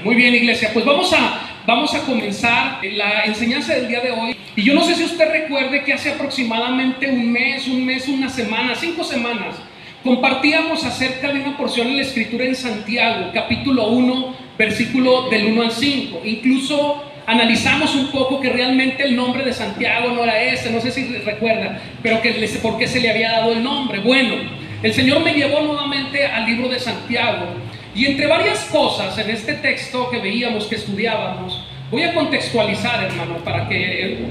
Muy bien, iglesia, pues vamos a comenzar la enseñanza del día de hoy. Y yo no sé si usted recuerde que hace aproximadamente un mes, una semana, 5 semanas, compartíamos acerca de una porción de la Escritura en Santiago, capítulo 1, versículo del 1 al 5. Incluso analizamos un poco que realmente el nombre de Santiago no era ese, no sé si recuerda, pero por qué se le había dado el nombre. Bueno, el Señor me llevó nuevamente al libro de Santiago, y entre varias cosas en este texto que veíamos, que estudiábamos, voy a contextualizar, hermano,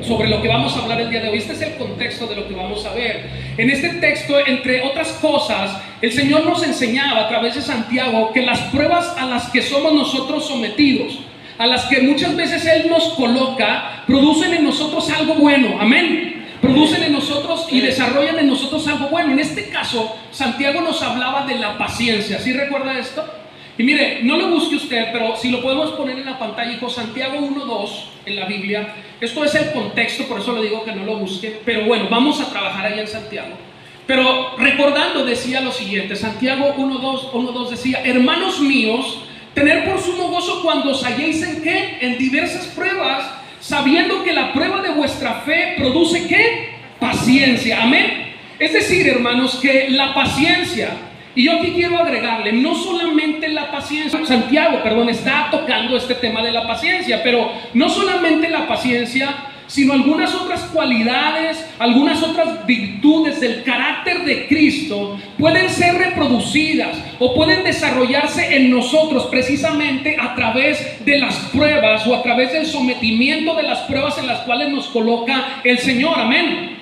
sobre lo que vamos a hablar el día de hoy. Este es el contexto de lo que vamos a ver. En este texto, entre otras cosas, el Señor nos enseñaba a través de Santiago que las pruebas a las que somos nosotros sometidos, a las que muchas veces Él nos coloca, producen en nosotros algo bueno. Amén. Producen en nosotros y desarrollan en nosotros algo bueno. En este caso, Santiago nos hablaba de la paciencia. ¿Sí recuerda esto? Y mire, no lo busque usted, pero si lo podemos poner en la pantalla, hijo, Santiago 1:2 en la Biblia. Esto es el contexto, por eso le digo que no lo busque. Pero bueno, vamos a trabajar ahí en Santiago. Pero recordando, decía lo siguiente, Santiago 1:2 decía: hermanos míos, tener por sumo gozo cuando os halléis en ¿qué? En diversas pruebas, sabiendo que la prueba de vuestra fe produce ¿qué? Paciencia. Amén. Es decir, hermanos, que la paciencia, y yo aquí quiero agregarle, no solamente la paciencia, Santiago, está tocando este tema de la paciencia, pero no solamente la paciencia, sino algunas otras cualidades, algunas otras virtudes del carácter de Cristo pueden ser reproducidas o pueden desarrollarse en nosotros precisamente a través de las pruebas o a través del sometimiento de las pruebas en las cuales nos coloca el Señor. Amén.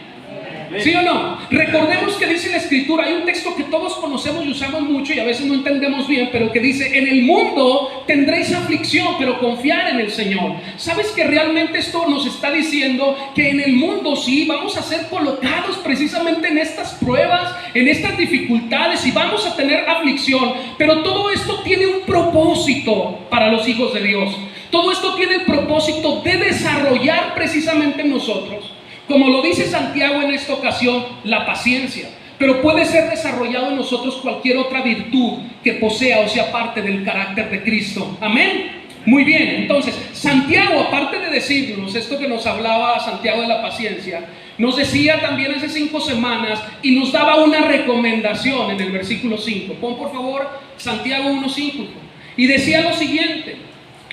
¿Sí o no? Recordemos que dice la Escritura, hay un texto que todos conocemos y usamos mucho y a veces no entendemos bien, pero que dice: en el mundo tendréis aflicción, pero confiar en el Señor. ¿Sabes que realmente esto nos está diciendo que en el mundo sí vamos a ser colocados precisamente en estas pruebas, en estas dificultades, y vamos a tener aflicción? Pero todo esto tiene un propósito para los hijos de Dios. Todo esto tiene el propósito de desarrollar precisamente en nosotros, como lo dice Santiago en esta ocasión, la paciencia. Pero puede ser desarrollado en nosotros cualquier otra virtud que posea o sea parte del carácter de Cristo. Amén. Muy bien, entonces Santiago, aparte de decirnos esto que nos hablaba Santiago de la paciencia, nos decía también hace 5 semanas y nos daba una recomendación en el versículo 5. Pon por favor Santiago 1:5. Y decía lo siguiente: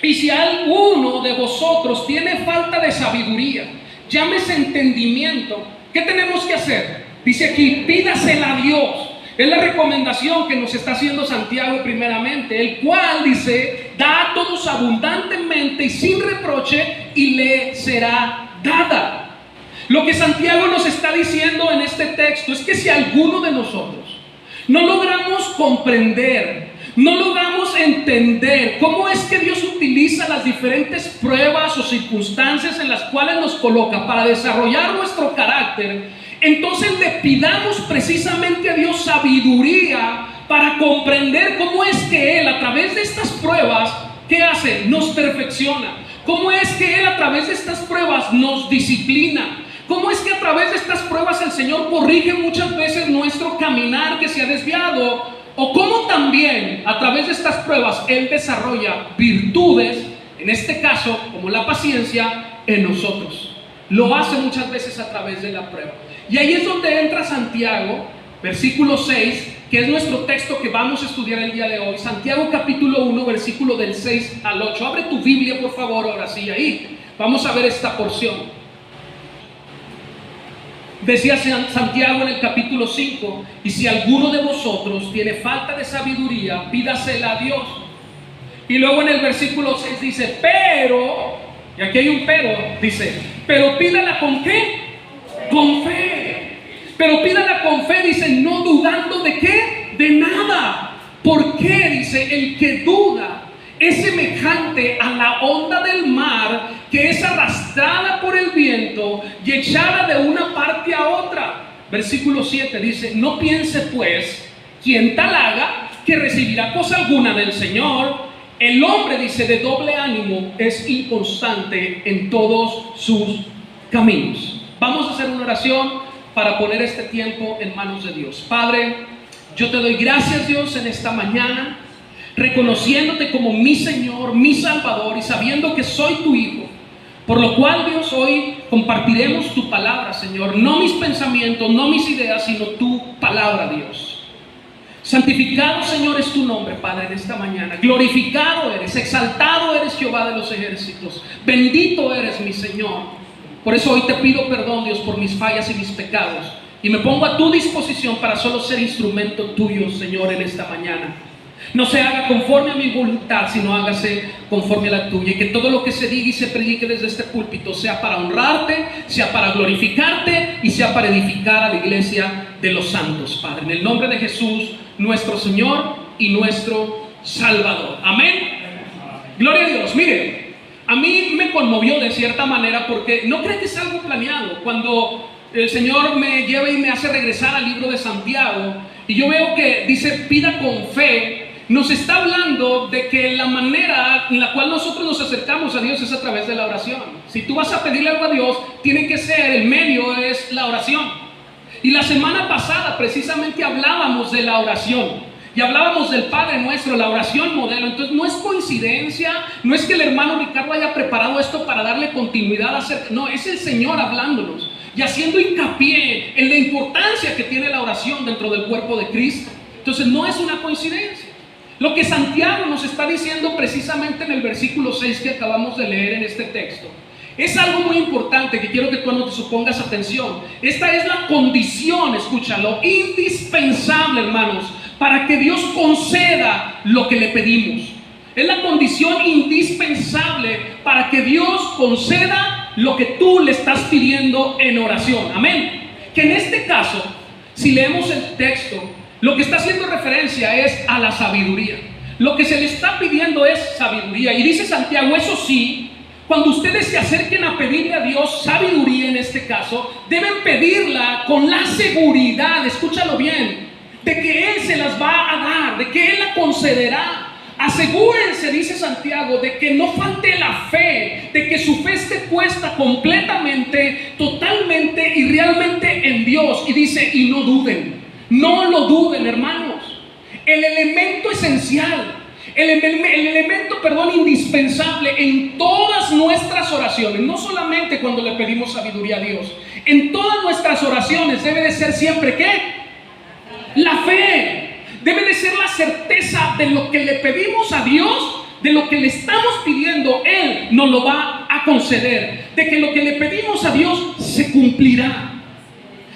y si alguno de vosotros tiene falta de sabiduría, llámese entendimiento, ¿qué tenemos que hacer? Dice aquí: pídasela a Dios. Es la recomendación que nos está haciendo Santiago primeramente, el cual dice: da a todos abundantemente y sin reproche, y le será dada. Lo que Santiago nos está diciendo en este texto es que si alguno de nosotros no logramos comprender, no logramos entender cómo es que Dios utiliza las diferentes pruebas o circunstancias en las cuales nos coloca para desarrollar nuestro carácter, entonces le pidamos precisamente a Dios sabiduría para comprender cómo es que Él, a través de estas pruebas, ¿qué hace? Nos perfecciona. Cómo es que Él, a través de estas pruebas, nos disciplina. Cómo es que a través de estas pruebas el Señor corrige muchas veces nuestro caminar que se ha desviado. O cómo también a través de estas pruebas Él desarrolla virtudes, en este caso como la paciencia, en nosotros. Lo hace muchas veces a través de la prueba. Y ahí es donde entra Santiago, versículo 6, que es nuestro texto que vamos a estudiar el día de hoy. Santiago capítulo 1, versículo del 6 al 8. Abre tu Biblia, por favor, ahora sí, ahí. Vamos a ver esta porción. Decía Santiago en el capítulo 5: y si alguno de vosotros tiene falta de sabiduría, pídasela a Dios. Y luego en el versículo 6 dice: pero, y aquí hay un pero, dice: pero pídala ¿con qué? Con fe. Pero pídala con fe, dice, no dudando ¿de qué? De nada. ¿Por qué? Dice: el que duda es semejante a la onda del mar, que es arrastrada por el viento y echada de una parte a otra. Versículo 7 dice: no piense pues quien tal haga que recibirá cosa alguna del Señor. El hombre, dice, de doble ánimo es inconstante en todos sus caminos. Vamos a hacer una oración para poner este tiempo en manos de Dios. Padre, yo te doy gracias, Dios, en esta mañana. reconociéndote como mi Señor, mi Salvador y sabiendo que soy tu Hijo. Por lo cual, Dios, hoy compartiremos tu palabra, Señor. No mis pensamientos, no mis ideas, sino tu palabra, Dios. Santificado, Señor, es tu nombre, Padre, en esta mañana. Glorificado eres, exaltado eres, Jehová de los ejércitos. Bendito eres, mi Señor. Por eso hoy te pido perdón, Dios, por mis fallas y mis pecados. Y me pongo a tu disposición para solo ser instrumento tuyo, Señor, en esta mañana. No se haga conforme a mi voluntad, sino hágase conforme a la tuya. Y que todo lo que se diga y se predique desde este púlpito sea para honrarte, sea para glorificarte y sea para edificar a la iglesia de los santos, Padre. En el nombre de Jesús, nuestro Señor y nuestro Salvador. Amén. Gloria a Dios. Mire, a mí me conmovió de cierta manera porque no creo que es algo planeado. Cuando el Señor me lleva y me hace regresar al libro de Santiago y yo veo que dice pida con fe, nos está hablando de que la manera en la cual nosotros nos acercamos a Dios es a través de la oración. Si tú vas a pedirle algo a Dios, tiene que ser, el medio es la oración. Y la semana pasada precisamente hablábamos de la oración y hablábamos del Padre Nuestro, la oración modelo. Entonces no es coincidencia, no es que el hermano Ricardo haya preparado esto para darle continuidad a hacer, no, es el Señor hablándonos y haciendo hincapié en la importancia que tiene la oración dentro del cuerpo de Cristo. Entonces no es una coincidencia. Lo que Santiago nos está diciendo precisamente en el versículo 6 que acabamos de leer en este texto es algo muy importante que quiero que tú anotes o pongas atención. Esta es la condición, escúchalo, indispensable, hermanos, para que Dios conceda lo que le pedimos. Es la condición indispensable para que Dios conceda lo que tú le estás pidiendo en oración. Amén. Que en este caso, si leemos el texto, lo que está haciendo referencia es a la sabiduría. Lo que se le está pidiendo es sabiduría. Y dice Santiago, eso sí, cuando ustedes se acerquen a pedirle a Dios sabiduría en este caso, deben pedirla con la seguridad, escúchalo bien, de que Él se las va a dar, de que Él la concederá. Asegúrense, dice Santiago, de que no falte la fe, de que su fe esté puesta completamente, totalmente y realmente en Dios. Y dice, y no duden. No lo duden, hermanos. El elemento esencial, el elemento, indispensable en todas nuestras oraciones, no solamente cuando le pedimos sabiduría a Dios, en todas nuestras oraciones debe de ser siempre ¿qué? La fe. Debe de ser la certeza de lo que le pedimos a Dios, de lo que le estamos pidiendo, Él nos lo va a conceder, de que lo que le pedimos a Dios se cumplirá.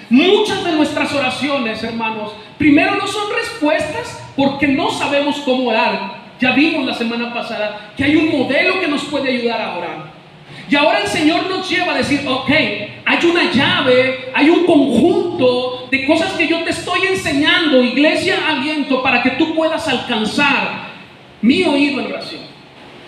Muchas de nuestras oraciones, hermanos, primero no son respuestas porque no sabemos cómo orar. Ya vimos la semana pasada que hay un modelo que nos puede ayudar a orar. Y ahora el Señor nos lleva a decir, ok, hay una llave, hay un conjunto de cosas que yo te estoy enseñando, iglesia Aliento, para que tú puedas alcanzar mi oído en oración.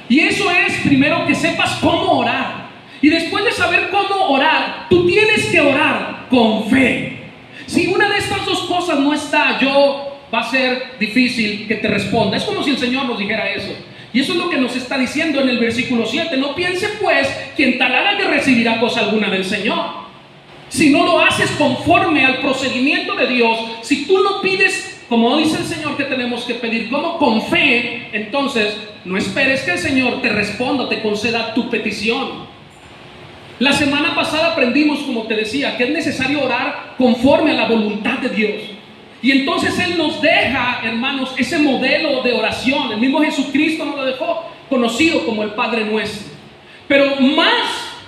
Y eso es primero que sepas cómo orar. Y después de saber cómo orar, tú tienes que orar con fe. Si una de estas dos cosas no está, va a ser difícil que te responda. Es como si el Señor nos dijera eso. Y eso es lo que nos está diciendo en el versículo 7. No piense pues quien tal haga que recibirá cosa alguna del Señor. Si no lo haces conforme al procedimiento de Dios, si tú no pides, como dice el Señor que tenemos que pedir, como con fe, entonces no esperes que el Señor te responda, te conceda tu petición. La semana pasada aprendimos, como te decía, que es necesario orar conforme a la voluntad de Dios. Y entonces Él nos deja, hermanos, ese modelo de oración. El mismo Jesucristo nos lo dejó, conocido como el Padre Nuestro. Pero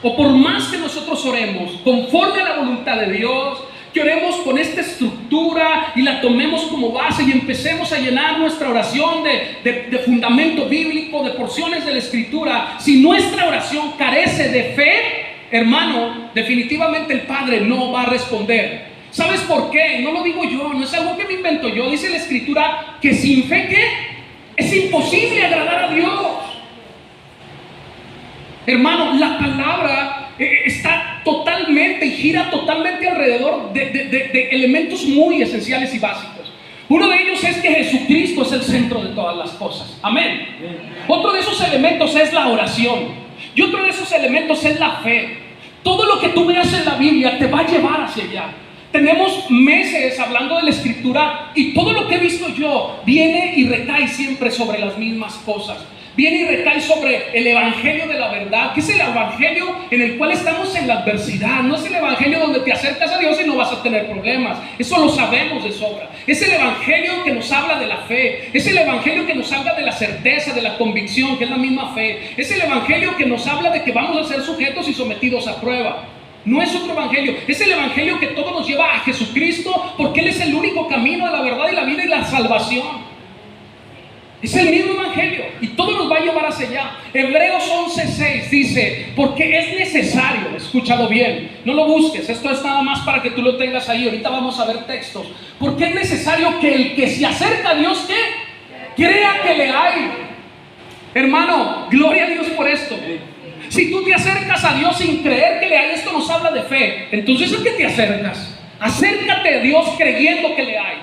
por más que nosotros oremos conforme a la voluntad de Dios, que oremos con esta estructura y la tomemos como base y empecemos a llenar nuestra oración de fundamento bíblico, de porciones de la Escritura, si nuestra oración carece de fe, hermano, definitivamente el Padre no va a responder. ¿Sabes por qué? No lo digo yo, no es algo que me invento yo. Dice la Escritura que sin fe, ¿qué? Es imposible agradar a Dios. Hermano, la palabra está totalmente y gira totalmente alrededor de elementos muy esenciales y básicos. Uno de ellos es que Jesucristo es el centro de todas las cosas. Amén. Otro de esos elementos es la oración. Y otro de esos elementos es la fe. Todo lo que tú veas en la Biblia te va a llevar hacia allá. Tenemos meses hablando de la Escritura y todo lo que he visto yo viene y recae siempre sobre las mismas cosas. Viene y recae sobre el evangelio de la verdad, que es el evangelio en el cual estamos en la adversidad. No es el evangelio donde te acercas a Dios y no vas a tener problemas. Eso lo sabemos de sobra. Es el evangelio que nos habla de la fe. Es el evangelio que nos habla de la certeza, de la convicción, que es la misma fe. Es el evangelio que nos habla de que vamos a ser sujetos y sometidos a prueba. No es otro evangelio, es el evangelio que todo nos lleva a Jesucristo, porque Él es el único camino a la verdad y la vida y la salvación. Es el mismo evangelio y todo nos va a llevar hacia allá. Hebreos 11:6 dice, porque es necesario, escúchalo bien, no lo busques, esto es nada más para que tú lo tengas ahí, ahorita vamos a ver textos. Porque es necesario que el que se acerca a Dios, ¿qué? Crea que le hay. Hermano, gloria a Dios por esto. Si tú te acercas a Dios sin creer que le hay, esto nos habla de fe. Entonces, ¿a qué te acercas? Acércate a Dios creyendo que le hay.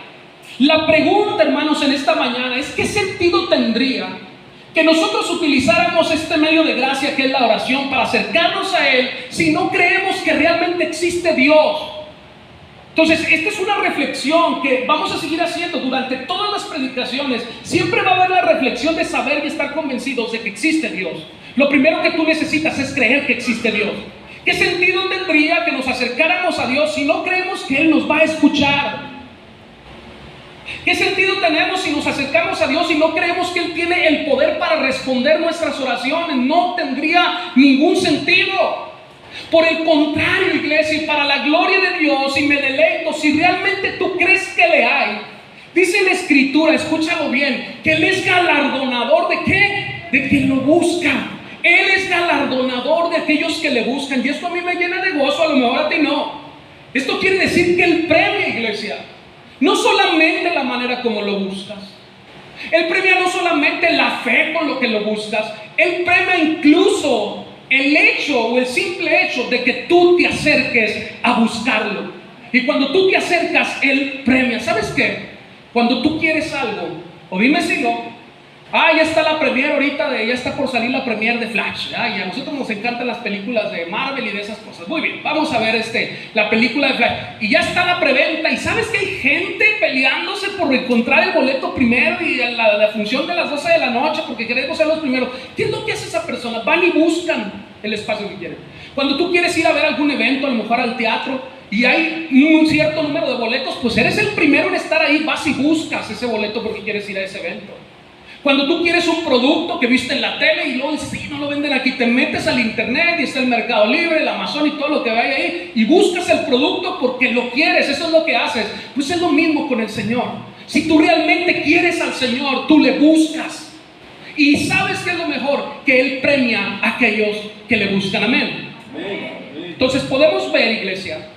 La pregunta, hermanos, en esta mañana es: ¿qué sentido tendría que nosotros utilizáramos este medio de gracia que es la oración para acercarnos a Él si no creemos que realmente existe Dios? Entonces, esta es una reflexión que vamos a seguir haciendo durante todas las predicaciones. Siempre va a haber la reflexión de saber y estar convencidos de que existe Dios. Lo primero que tú necesitas es creer que existe Dios. ¿Qué sentido tendría que nos acercáramos a Dios si no creemos que Él nos va a escuchar? ¿Qué sentido tenemos si nos acercamos a Dios y no creemos que Él tiene el poder para responder nuestras oraciones? No tendría ningún sentido. Por el contrario, iglesia, y para la gloria de Dios, y me deleito, si realmente tú crees que le hay, dice la Escritura, escúchalo bien, que Él es galardonador ¿de qué? De quien lo busca. Él es galardonador de aquellos que le buscan. Y esto a mí me llena de gozo, a lo mejor a ti no. Esto quiere decir que Él premia, iglesia, no solamente la manera como lo buscas. Él premia no solamente la fe con lo que lo buscas. Él premia incluso el hecho o el simple hecho de que tú te acerques a buscarlo. Y cuando tú te acercas, Él premia. ¿Sabes qué? Cuando tú quieres algo, o dime si no, ya está la premier ahorita, ya está por salir la premier de Flash. Y a nosotros nos encantan las películas de Marvel y de esas cosas. Muy bien, vamos a ver la película de Flash. Y ya está la preventa. Y sabes que hay gente peleándose por encontrar el boleto primero y la función de las 12 de la noche porque queremos ser los primeros. ¿Qué es lo que hace esa persona? Van y buscan el espacio que quieren. Cuando tú quieres ir a ver algún evento, a lo mejor al teatro, y hay un cierto número de boletos, pues eres el primero en estar ahí. Vas y buscas ese boleto porque quieres ir a ese evento. Cuando tú quieres un producto que viste en la tele y luego sí, no lo venden aquí, te metes al internet y está el Mercado Libre, el Amazon y todo lo que vaya ahí y buscas el producto porque lo quieres, eso es lo que haces. Pues es lo mismo con el Señor. Si tú realmente quieres al Señor, tú le buscas. Y ¿sabes qué es lo mejor? Que Él premia a aquellos que le buscan. Amén. Entonces podemos ver, iglesia,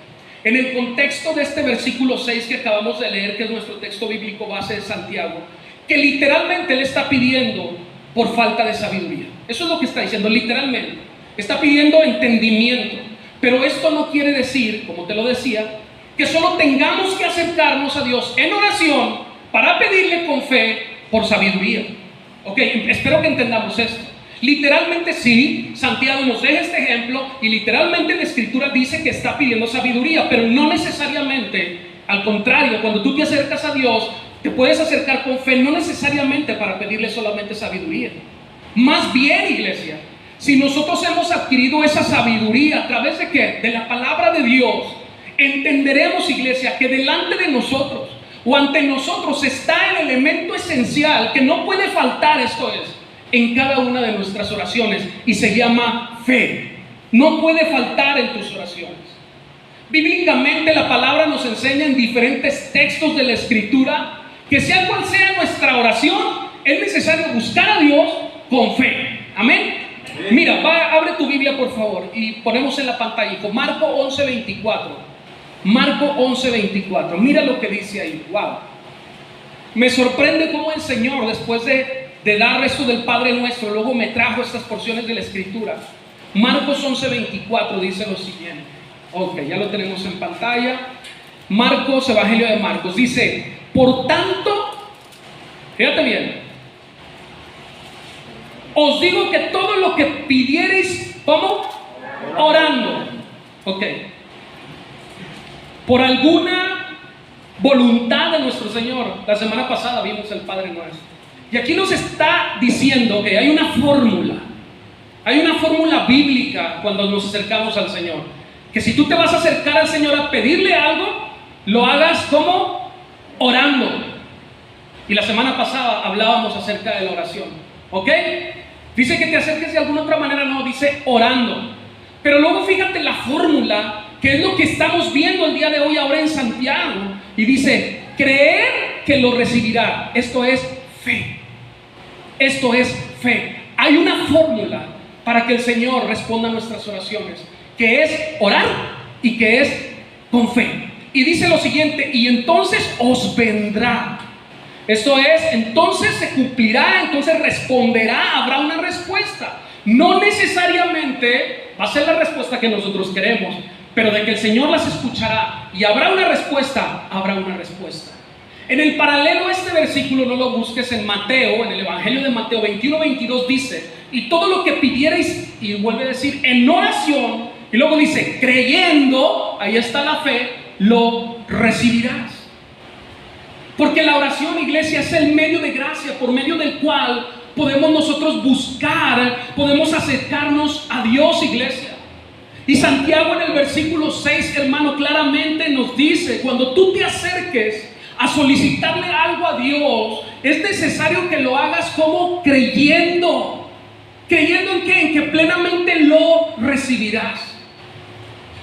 en el contexto de este versículo 6 que acabamos de leer, que es nuestro texto bíblico base de Santiago, que literalmente Él está pidiendo por falta de sabiduría. Eso es lo que está diciendo, literalmente. Está pidiendo entendimiento. Pero esto no quiere decir, como te lo decía, que solo tengamos que acercarnos a Dios en oración para pedirle con fe por sabiduría. Ok, espero que entendamos esto. Literalmente sí, Santiago nos deja este ejemplo y literalmente la Escritura dice que está pidiendo sabiduría, pero no necesariamente. Al contrario, cuando tú te acercas a Dios, te puedes acercar con fe, no necesariamente para pedirle solamente sabiduría. Más bien, iglesia, si nosotros hemos adquirido esa sabiduría a través de ¿qué? De la palabra de Dios, entenderemos, iglesia, que delante de nosotros o ante nosotros está el elemento esencial que no puede faltar, esto es, en cada una de nuestras oraciones, y se llama fe. No puede faltar en tus oraciones. Bíblicamente la palabra nos enseña en diferentes textos de la Escritura que sea cual sea nuestra oración, es necesario buscar a Dios con fe. Amén. Mira, abre tu Biblia por favor y ponemos en la pantalla Marco 11:24. Marco 11:24. Mira lo que dice ahí. Wow. Me sorprende cómo el Señor, después de dar esto del Padre Nuestro, luego me trajo estas porciones de la Escritura. Marcos 11:24 dice lo siguiente. Ok, ya lo tenemos en pantalla. Marcos, Evangelio de Marcos, dice: por tanto, fíjate bien, os digo que todo lo que pidiereis, ¿cómo? Orando. Ok. por alguna voluntad de nuestro Señor. La semana pasada vimos el Padre Nuestro. Y aquí nos está diciendo que hay una fórmula bíblica cuando nos acercamos al Señor. Que si tú te vas a acercar al Señor a pedirle algo, lo hagas como orando. Y la semana pasada hablábamos acerca de la oración. ¿Ok? Dice que te acerques de alguna otra manera, no, dice orando. Pero luego fíjate la fórmula, que es lo que estamos viendo el día de hoy ahora en Santiago. Y dice, creer que lo recibirá. Esto es fe. Esto es fe. Hay una fórmula para que el Señor responda a nuestras oraciones, que es orar y que es con fe. Y dice lo siguiente, y entonces os vendrá. Esto es, entonces se cumplirá, entonces responderá, habrá una respuesta. No necesariamente va a ser la respuesta que nosotros queremos, pero de que el Señor las escuchará y habrá una respuesta, habrá una respuesta. En el paralelo a este versículo, no lo busques, en Mateo, en el Evangelio de Mateo 21-22 dice, y todo lo que pidierais, y vuelve a decir, en oración, y luego dice, creyendo, ahí está la fe, lo recibirás. Porque la oración, iglesia, es el medio de gracia por medio del cual podemos nosotros buscar, podemos acercarnos a Dios, iglesia. Y Santiago en el versículo 6, hermano, claramente nos dice, cuando tú te acerques a solicitarle algo a Dios, es necesario que lo hagas como creyendo. ¿Creyendo en qué? En que plenamente lo recibirás.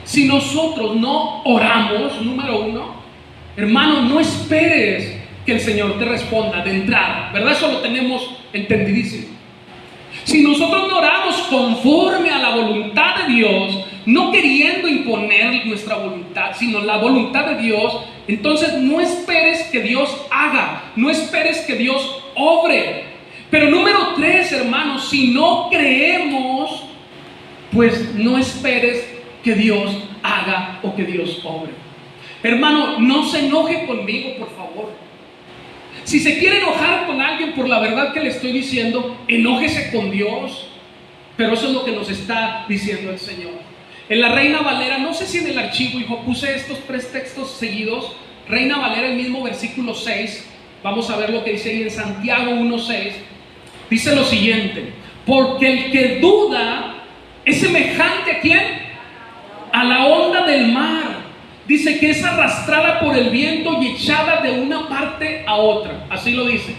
Si nosotros no oramos, número uno, hermano, no esperes que el Señor te responda de entrada, ¿verdad? Eso lo tenemos entendidísimo. Si nosotros no oramos conforme a la voluntad de Dios, no queriendo imponer nuestra voluntad, sino la voluntad de Dios, entonces no esperes que Dios haga, no esperes que Dios obre. Pero número 3, hermanos, si no creemos, pues no esperes que Dios haga o que Dios obre. Hermano, no se enoje conmigo, por favor. Si se quiere enojar con alguien por la verdad que le estoy diciendo, enójese con Dios. Pero eso es lo que nos está diciendo el Señor. En la Reina Valera, no sé si en el archivo, hijo, puse estos 3 textos seguidos. Reina Valera, el mismo versículo 6. Vamos a ver lo que dice ahí en Santiago 1:6. Dice lo siguiente: porque el que duda es semejante ¿a quién? A la onda del mar. Dice que es arrastrada por el viento y echada de una parte a otra. Así lo dice.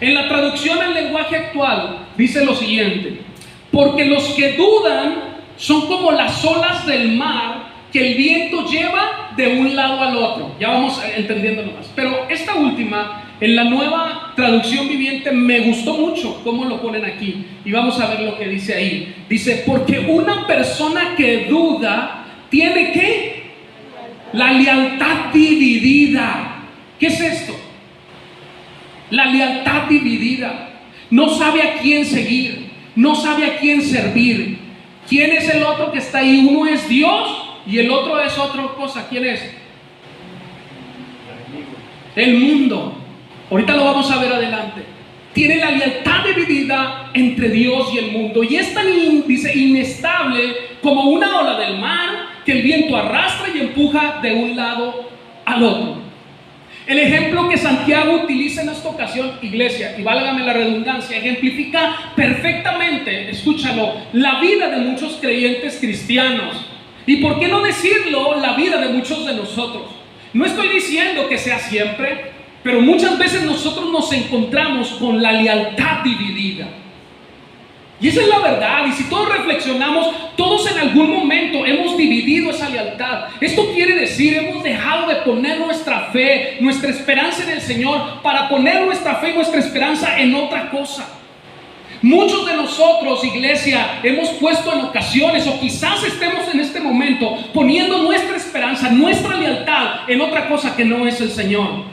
En la traducción al lenguaje actual dice lo siguiente: porque los que dudan son como las olas del mar que el viento lleva de un lado al otro. Ya vamos entendiéndolo más. Pero esta última, en la Nueva Traducción Viviente, me gustó mucho cómo lo ponen aquí. Y vamos a ver lo que dice ahí. Dice, porque una persona que duda tiene ¿qué? La lealtad dividida. ¿Qué es esto? La lealtad dividida. No sabe a quién seguir, no sabe a quién servir. ¿Quién es el otro que está ahí? Uno es Dios y el otro es otra cosa. ¿Quién es? El mundo. Ahorita lo vamos a ver adelante. Tiene la lealtad dividida entre Dios y el mundo. Y es tan inestable como una ola del mar que el viento arrastra y empuja de un lado al otro. El ejemplo que Santiago utiliza en esta ocasión, iglesia, y válgame la redundancia, ejemplifica perfectamente, escúchalo, la vida de muchos creyentes cristianos. Y por qué no decirlo, la vida de muchos de nosotros. No estoy diciendo que sea siempre, pero muchas veces nosotros nos encontramos con la lealtad dividida. Y esa es la verdad. Y si todos reflexionamos, todos en algún momento hemos dividido esa lealtad. Esto quiere decir, hemos dejado de poner nuestra fe, nuestra esperanza en el Señor, para poner nuestra fe y nuestra esperanza en otra cosa. Muchos de nosotros, iglesia, hemos puesto en ocasiones, o quizás estemos en este momento, poniendo nuestra esperanza, nuestra lealtad en otra cosa que no es el Señor.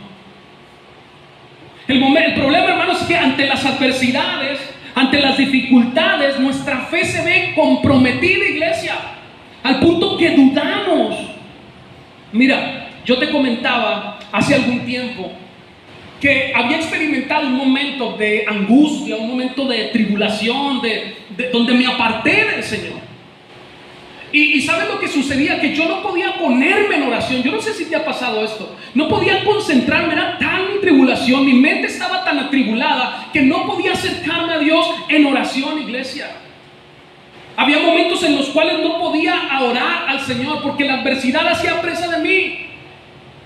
El problema, hermanos, es que ante las adversidades, ante las dificultades, nuestra fe se ve comprometida, iglesia, al punto que dudamos. Mira, yo te comentaba hace algún tiempo que había experimentado un momento de angustia, un momento de tribulación, donde me aparté del Señor. Y ¿sabes lo que sucedía? Que yo no podía ponerme en oración. Yo no sé si te ha pasado esto. No podía concentrarme, era tan mi tribulación, mi mente estaba tan atribulada que no podía acercarme a Dios en oración, iglesia. Había momentos en los cuales no podía orar al Señor porque la adversidad hacía presa de mí.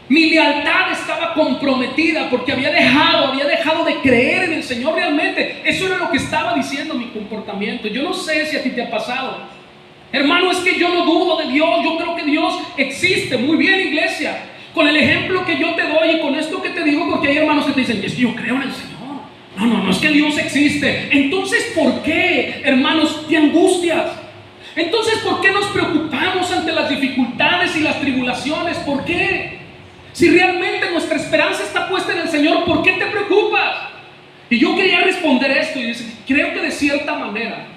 Mi lealtad estaba comprometida porque había dejado de creer en el Señor realmente. Eso era lo que estaba diciendo mi comportamiento. Yo no sé si a ti te ha pasado. Hermano, es que yo no dudo de Dios, yo creo que Dios existe. Muy bien, iglesia, con el ejemplo que yo te doy y con esto que te digo, porque hay hermanos que te dicen, es que yo creo en el Señor. No, es que Dios existe. Entonces, ¿por qué, hermanos, te angustias? Entonces, ¿por qué nos preocupamos ante las dificultades y las tribulaciones? ¿Por qué? Si realmente nuestra esperanza está puesta en el Señor, ¿por qué te preocupas? Y yo quería responder esto y dice, creo que de cierta manera,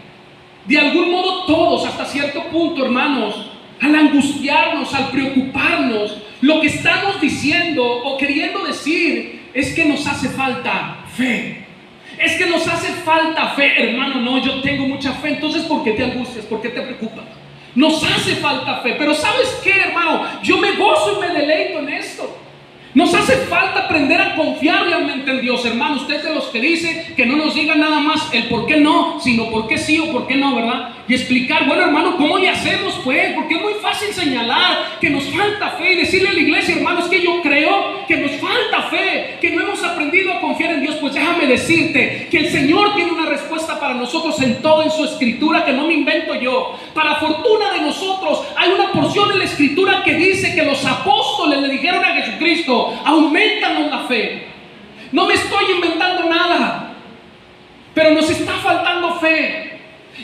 de algún modo todos, hasta cierto punto, hermanos, al angustiarnos, al preocuparnos, lo que estamos diciendo o queriendo decir es que nos hace falta fe. Es que nos hace falta fe, hermano. No, yo tengo mucha fe. Entonces, ¿por qué te angustias? ¿Por qué te preocupas? Nos hace falta fe. Pero ¿sabes qué, hermano? Yo me gozo y me deleito en esto. Nos hace falta aprender a confiar realmente en Dios, hermano. Usted es de los que dice que no nos diga nada más el por qué no, sino por qué sí o por qué no, ¿verdad? Y explicar, bueno, hermano, ¿cómo le hacemos pues? Porque es muy fácil señalar que nos falta fe y decirle a la iglesia, hermano, es que yo creo que nos falta fe, que no hemos aprendido a confiar en Dios. Pues déjame decirte que el Señor tiene una respuesta para nosotros en todo, en su escritura, que no me invento yo. Para fortuna de nosotros, hay una porción de la escritura que dice que los apóstoles le dijeron a Jesucristo, aumentanos la fe. No me estoy inventando nada, pero nos está faltando fe.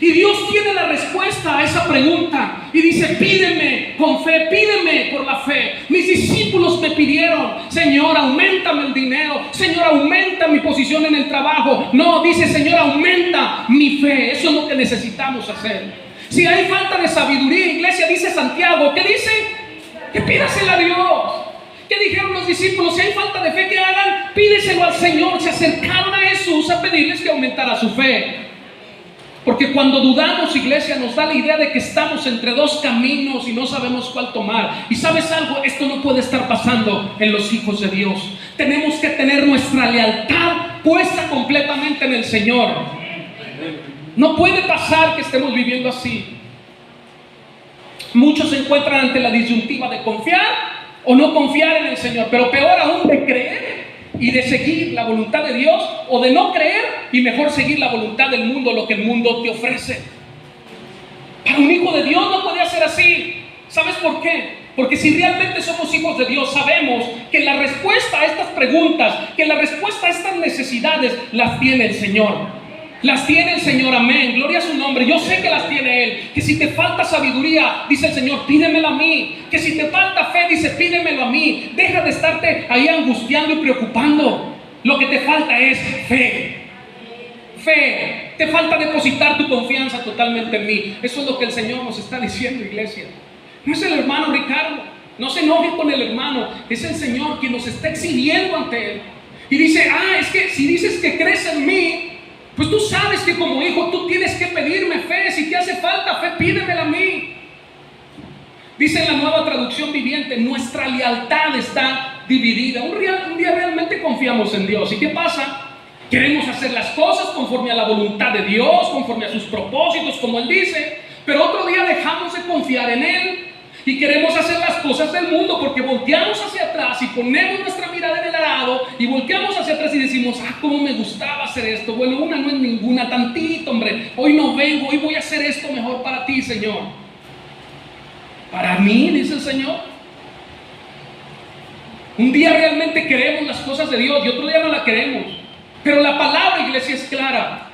Y Dios tiene la respuesta a esa pregunta y dice, pídeme con fe, pídeme por la fe. Mis discípulos me pidieron, Señor, auméntame el dinero, Señor, aumenta mi posición en el trabajo. No, dice, Señor, aumenta mi fe. Eso es lo que necesitamos hacer. Si hay falta de sabiduría, iglesia, dice Santiago, ¿qué dice? Que pídasela a Dios. ¿Qué dijeron los discípulos? Si hay falta de fe, que hagan, pídeselo al Señor. Se acercaron a Jesús a pedirles que aumentara su fe. Porque cuando dudamos, iglesia, nos da la idea de que estamos entre dos caminos y no sabemos cuál tomar. Y ¿sabes algo? Esto no puede estar pasando en los hijos de Dios. Tenemos que tener nuestra lealtad puesta completamente en el Señor. No puede pasar que estemos viviendo así. Muchos se encuentran ante la disyuntiva de confiar o no confiar en el Señor, pero peor aún, de creer y de seguir la voluntad de Dios, o de no creer y mejor seguir la voluntad del mundo, lo que el mundo te ofrece. Para un hijo de Dios no puede ser así. ¿Sabes por qué? Porque si realmente somos hijos de Dios, sabemos que la respuesta a estas preguntas, que la respuesta a estas necesidades, las tiene el Señor. Las tiene el Señor, amén, gloria a su nombre. Yo sé que las tiene Él. Que si te falta sabiduría, dice el Señor, pídemela a mí. Que si te falta fe, dice, pídemelo a mí. Deja de estarte ahí angustiando y preocupando. Lo que te falta es fe. Fe. Te falta depositar tu confianza totalmente en mí. Eso es lo que el Señor nos está diciendo, iglesia. No es el hermano Ricardo. No se enoje con el hermano. Es el Señor quien nos está exhibiendo ante Él. Y dice, es que si dices que crees en mí, pues tú sabes que como hijo tú tienes que pedirme fe. Si te hace falta fe, pídemela a mí. Dice en la Nueva Traducción Viviente, nuestra lealtad está dividida. Un día realmente confiamos en Dios. ¿Y qué pasa? Queremos hacer las cosas conforme a la voluntad de Dios, conforme a sus propósitos, como Él dice. Pero otro día dejamos de confiar en Él y queremos hacer las cosas del mundo, porque volteamos hacia atrás y ponemos nuestra mirada en el arado y volteamos hacia atrás y decimos, cómo me gustaba hacer esto. Bueno, una no es ninguna, tantito, hombre. Hoy no vengo, hoy voy a hacer esto mejor para ti, Señor. Para mí, dice el Señor. Un día realmente queremos las cosas de Dios y otro día no la queremos. Pero la palabra, iglesia, es clara.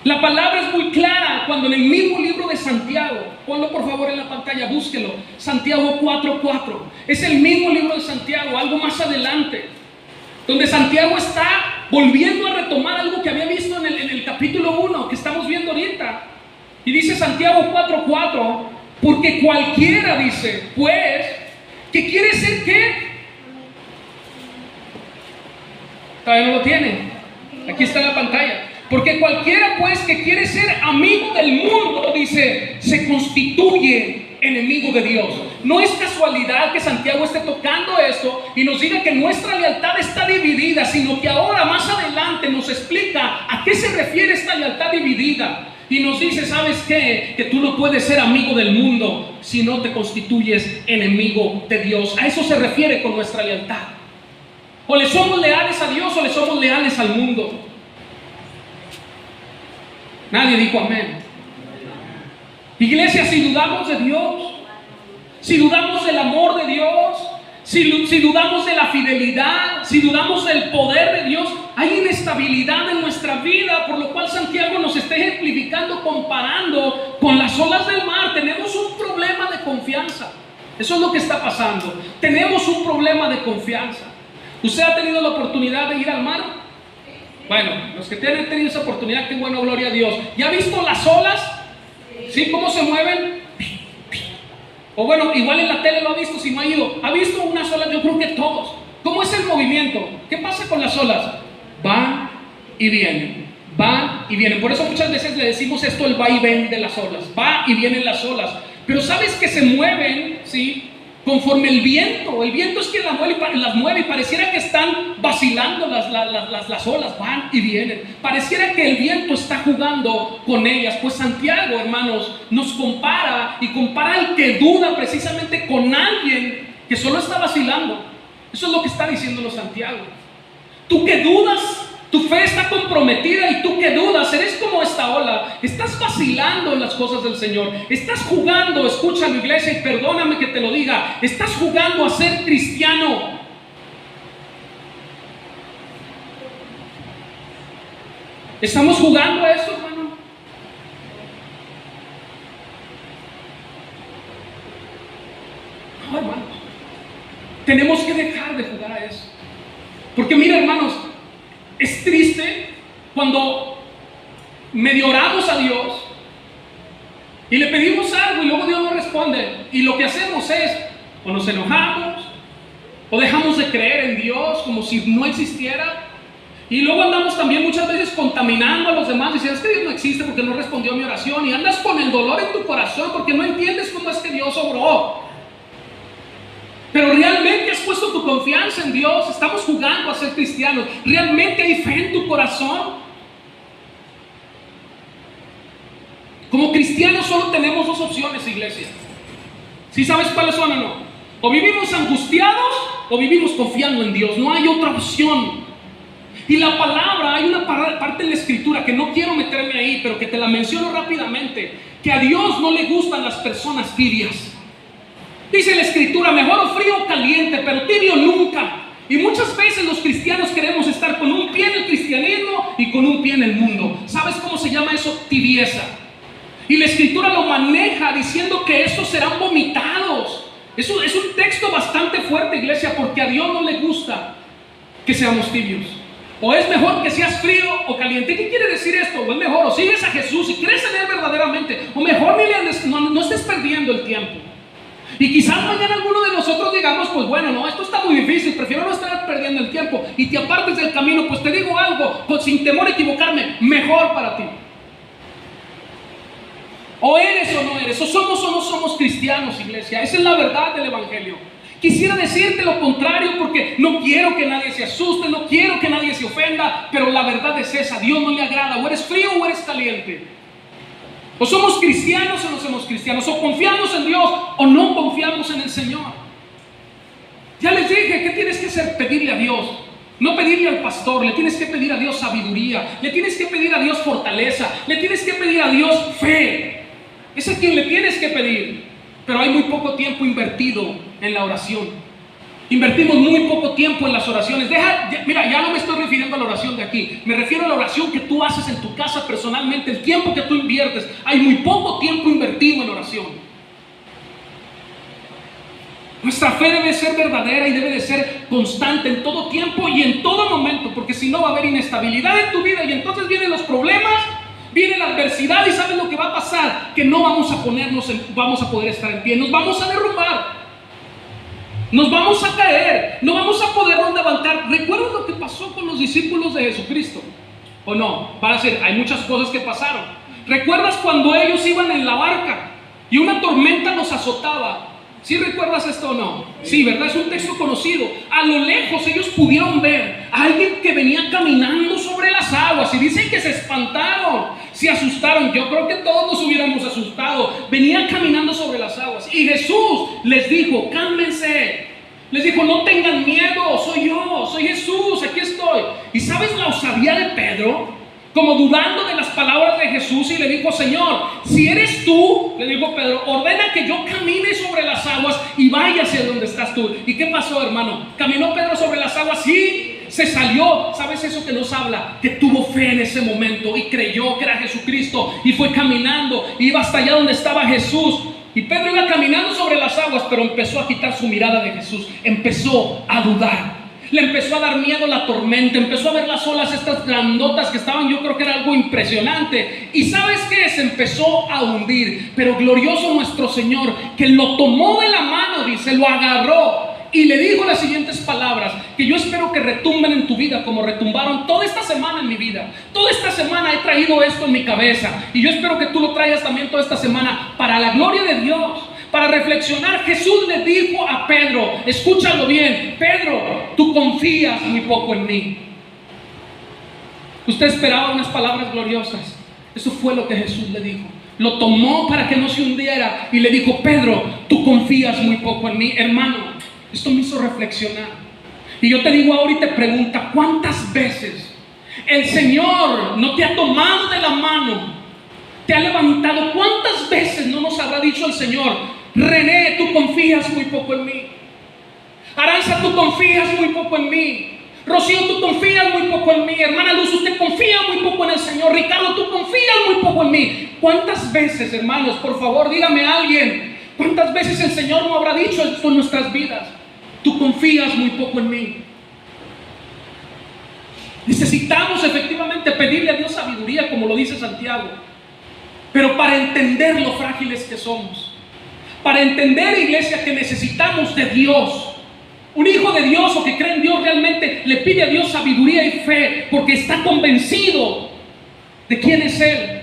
La palabra es muy clara cuando en el mismo libro de Santiago, ponlo por favor en la pantalla, búsquelo, Santiago 4:4, es el mismo libro de Santiago, algo más adelante, donde Santiago está volviendo a retomar algo que había visto en el capítulo 1 que estamos viendo ahorita. Y dice Santiago 4:4, porque cualquiera, dice, pues, que quiere ser ¿qué? Todavía no lo tiene, aquí está en la pantalla. Porque cualquiera pues que quiere ser amigo del mundo, dice, se constituye enemigo de Dios. No es casualidad que Santiago esté tocando esto y nos diga que nuestra lealtad está dividida, sino que ahora más adelante nos explica a qué se refiere esta lealtad dividida. Y nos dice, ¿sabes qué? Que tú no puedes ser amigo del mundo si no te constituyes enemigo de Dios. A eso se refiere con nuestra lealtad. O le somos leales a Dios o le somos leales al mundo. Nadie dijo amén. Iglesia, si dudamos de Dios, si dudamos del amor de Dios, si dudamos de la fidelidad, si dudamos del poder de Dios, hay inestabilidad en nuestra vida, por lo cual Santiago nos está ejemplificando, comparando con las olas del mar. Tenemos un problema de confianza. Eso es lo que está pasando. Tenemos un problema de confianza. ¿Usted ha tenido la oportunidad de ir al mar? Bueno, los que tienen tenido esa oportunidad, qué bueno, gloria a Dios. ¿Ya ha visto las olas? ¿Sí? ¿Cómo se mueven? O bueno, igual en la tele lo ha visto, si no ha ido. ¿Ha visto unas olas? Yo creo que todos. ¿Cómo es el movimiento? ¿Qué pasa con las olas? Van y vienen, van y vienen. Por eso muchas veces le decimos esto, el va y ven de las olas. Va y vienen las olas. Pero ¿sabes que se mueven? ¿Sí? Conforme el viento es que las mueve y pareciera que están vacilando las olas, van y vienen. Pareciera que el viento está jugando con ellas. Pues Santiago, hermanos, nos compara y compara al que duda precisamente con alguien que solo está vacilando. Eso es lo que está diciéndolo Santiago. Tú que dudas, tu fe está comprometida y tú que dudas, eres como esta ola. Estás vacilando en las cosas del Señor. Estás jugando, escúchalo iglesia y perdóname que te lo diga, estás jugando a ser cristiano. ¿Estamos jugando a eso, hermano? No, hermanos. Tenemos que dejar de jugar a eso. Porque mira, hermanos, es triste cuando medio oramos a Dios y le pedimos algo y luego Dios no responde. Y lo que hacemos es, o nos enojamos, o dejamos de creer en Dios como si no existiera. Y luego andamos también muchas veces contaminando a los demás, diciendo, es que Dios no existe porque no respondió a mi oración. Y andas con el dolor en tu corazón porque no entiendes cómo es que Dios obró. Pero realmente has puesto tu confianza en Dios. Estamos jugando a ser cristianos. ¿Realmente hay fe en tu corazón? Como cristianos solo tenemos dos opciones, iglesia. ¿Sí sabes cuáles son o no? O vivimos angustiados o vivimos confiando en Dios. No hay otra opción. Y la palabra, hay una parte en la escritura que no quiero meterme ahí, pero que te la menciono rápidamente, que a Dios no le gustan las personas tibias. Dice la escritura, mejor o frío o caliente, pero tibio nunca. Y muchas veces los cristianos queremos estar con un pie en el cristianismo y con un pie en el mundo. ¿Sabes cómo se llama eso? Tibieza. Y la escritura lo maneja diciendo que estos serán vomitados. Eso es un texto bastante fuerte, iglesia, porque a Dios no le gusta que seamos tibios. O es mejor que seas frío o caliente. ¿Qué quiere decir esto? O es mejor, o sigues a Jesús y crees en Él verdaderamente, o mejor no estés perdiendo el tiempo. Y quizás mañana alguno de nosotros digamos, pues bueno, no, esto está muy difícil, prefiero no estar perdiendo el tiempo y te apartes del camino. Pues te digo algo, pues sin temor a equivocarme, mejor para ti. O eres o no eres, o somos o no somos cristianos, iglesia. Esa es la verdad del evangelio. Quisiera decirte lo contrario porque no quiero que nadie se asuste, no quiero que nadie se ofenda, pero la verdad es esa, a Dios no le agrada, o eres frío o eres caliente. O somos cristianos o no somos cristianos, o confiamos en Dios o no confiamos en el Señor. Ya les dije, ¿qué tienes que hacer? Pedirle a Dios. No pedirle al pastor, le tienes que pedir a Dios sabiduría, le tienes que pedir a Dios fortaleza, le tienes que pedir a Dios fe. Es a quien le tienes que pedir. Pero hay muy poco tiempo invertido en la oración. Invertimos muy poco tiempo en las oraciones. Mira, ya no me estoy refiriendo a la oración de aquí. Me refiero a la oración que tú haces en tu casa personalmente. El tiempo que tú inviertes. Hay muy poco tiempo invertido en oración. Nuestra fe debe ser verdadera y debe de ser constante en todo tiempo y en todo momento. Porque si no va a haber inestabilidad en tu vida y entonces vienen los problemas. Viene la adversidad y ¿sabes lo que va a pasar? Que no vamos a poder estar en pie. Nos vamos a derrumbar. Nos vamos a caer. No vamos a podernos levantar. ¿Recuerdas lo que pasó con los discípulos de Jesucristo? ¿O no? Van a decir, hay muchas cosas que pasaron. ¿Recuerdas cuando ellos iban en la barca y una tormenta los azotaba? ¿Sí recuerdas esto o no? Sí, ¿verdad? Es un texto conocido. A lo lejos ellos pudieron ver a alguien que venía caminando sobre las aguas y dicen que se espantaron, se asustaron. Yo creo que todos nos hubiéramos asustado. Venía caminando sobre las aguas y Jesús les dijo, cálmense. Les dijo, no tengan miedo, soy yo, soy Jesús, aquí estoy. ¿Y sabes la osadía de Pedro? Como dudando de las palabras de Jesús, y le dijo, Señor, si eres tú, le dijo Pedro, ordena que yo camine sobre las aguas y vaya hacia donde estás tú. ¿Y qué pasó, hermano? ¿Caminó Pedro sobre las aguas? Sí, se salió. ¿Sabes eso que nos habla? Que tuvo fe en ese momento y creyó que era Jesucristo y fue caminando, iba hasta allá donde estaba Jesús. Y Pedro iba caminando sobre las aguas, pero empezó a quitar su mirada de Jesús, empezó a dudar. Le empezó a dar miedo la tormenta, empezó a ver las olas estas grandotas que estaban, yo creo que era algo impresionante. Y ¿sabes qué? Se empezó a hundir. Pero glorioso nuestro Señor, que lo tomó de la mano, dice, lo agarró y le dijo las siguientes palabras, que yo espero que retumben en tu vida como retumbaron toda esta semana en mi vida. Toda esta semana he traído esto en mi cabeza y yo espero que tú lo traigas también toda esta semana para la gloria de Dios. Para reflexionar, Jesús le dijo a Pedro, escúchalo bien, Pedro, tú confías muy poco en mí. Usted esperaba unas palabras gloriosas. Eso fue lo que Jesús le dijo. Lo tomó para que no se hundiera y le dijo, Pedro, tú confías muy poco en mí. Hermano, esto me hizo reflexionar. Y yo te digo ahora y te pregunto, ¿cuántas veces el Señor no te ha tomado de la mano? Te ha levantado. ¿Cuántas veces no nos habrá dicho el Señor, René, tú confías muy poco en mí? Aranza, tú confías muy poco en mí. Rocío, tú confías muy poco en mí. Hermana Luz, usted confía muy poco en el Señor. Ricardo, tú confías muy poco en mí. ¿Cuántas veces, hermanos, por favor, dígame a alguien, cuántas veces el Señor no habrá dicho esto en nuestras vidas? Tú confías muy poco en mí. Necesitamos efectivamente pedirle a Dios sabiduría, como lo dice Santiago, pero para entender lo frágiles que somos. Para entender, iglesia, que necesitamos de Dios. Un hijo de Dios o que cree en Dios realmente le pide a Dios sabiduría y fe porque está convencido de quién es Él.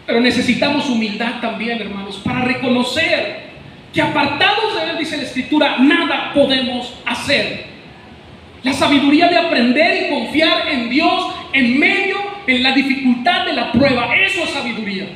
Pero necesitamos humildad también, hermanos, para reconocer que apartados de Él, dice la Escritura, nada podemos hacer. La sabiduría de aprender y confiar en Dios en medio, en la dificultad de la prueba. Eso es sabiduría.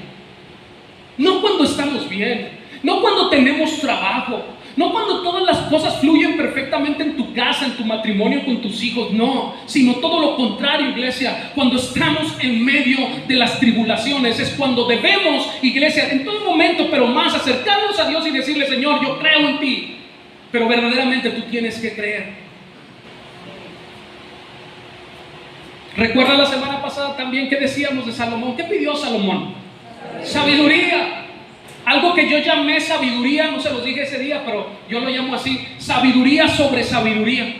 No cuando estamos bien. No cuando tenemos trabajo, no cuando todas las cosas fluyen perfectamente en tu casa, en tu matrimonio, con tus hijos, no, sino todo lo contrario, iglesia. Cuando estamos en medio de las tribulaciones es cuando debemos, iglesia, en todo momento, pero más acercarnos a Dios y decirle, Señor, yo creo en ti, pero verdaderamente tú tienes que creer. ¿Recuerda la semana pasada también que decíamos de Salomón? ¿Qué pidió Salomón? Sabiduría. Algo que yo llamé sabiduría, no se los dije ese día, pero yo lo llamo así, sabiduría sobre sabiduría.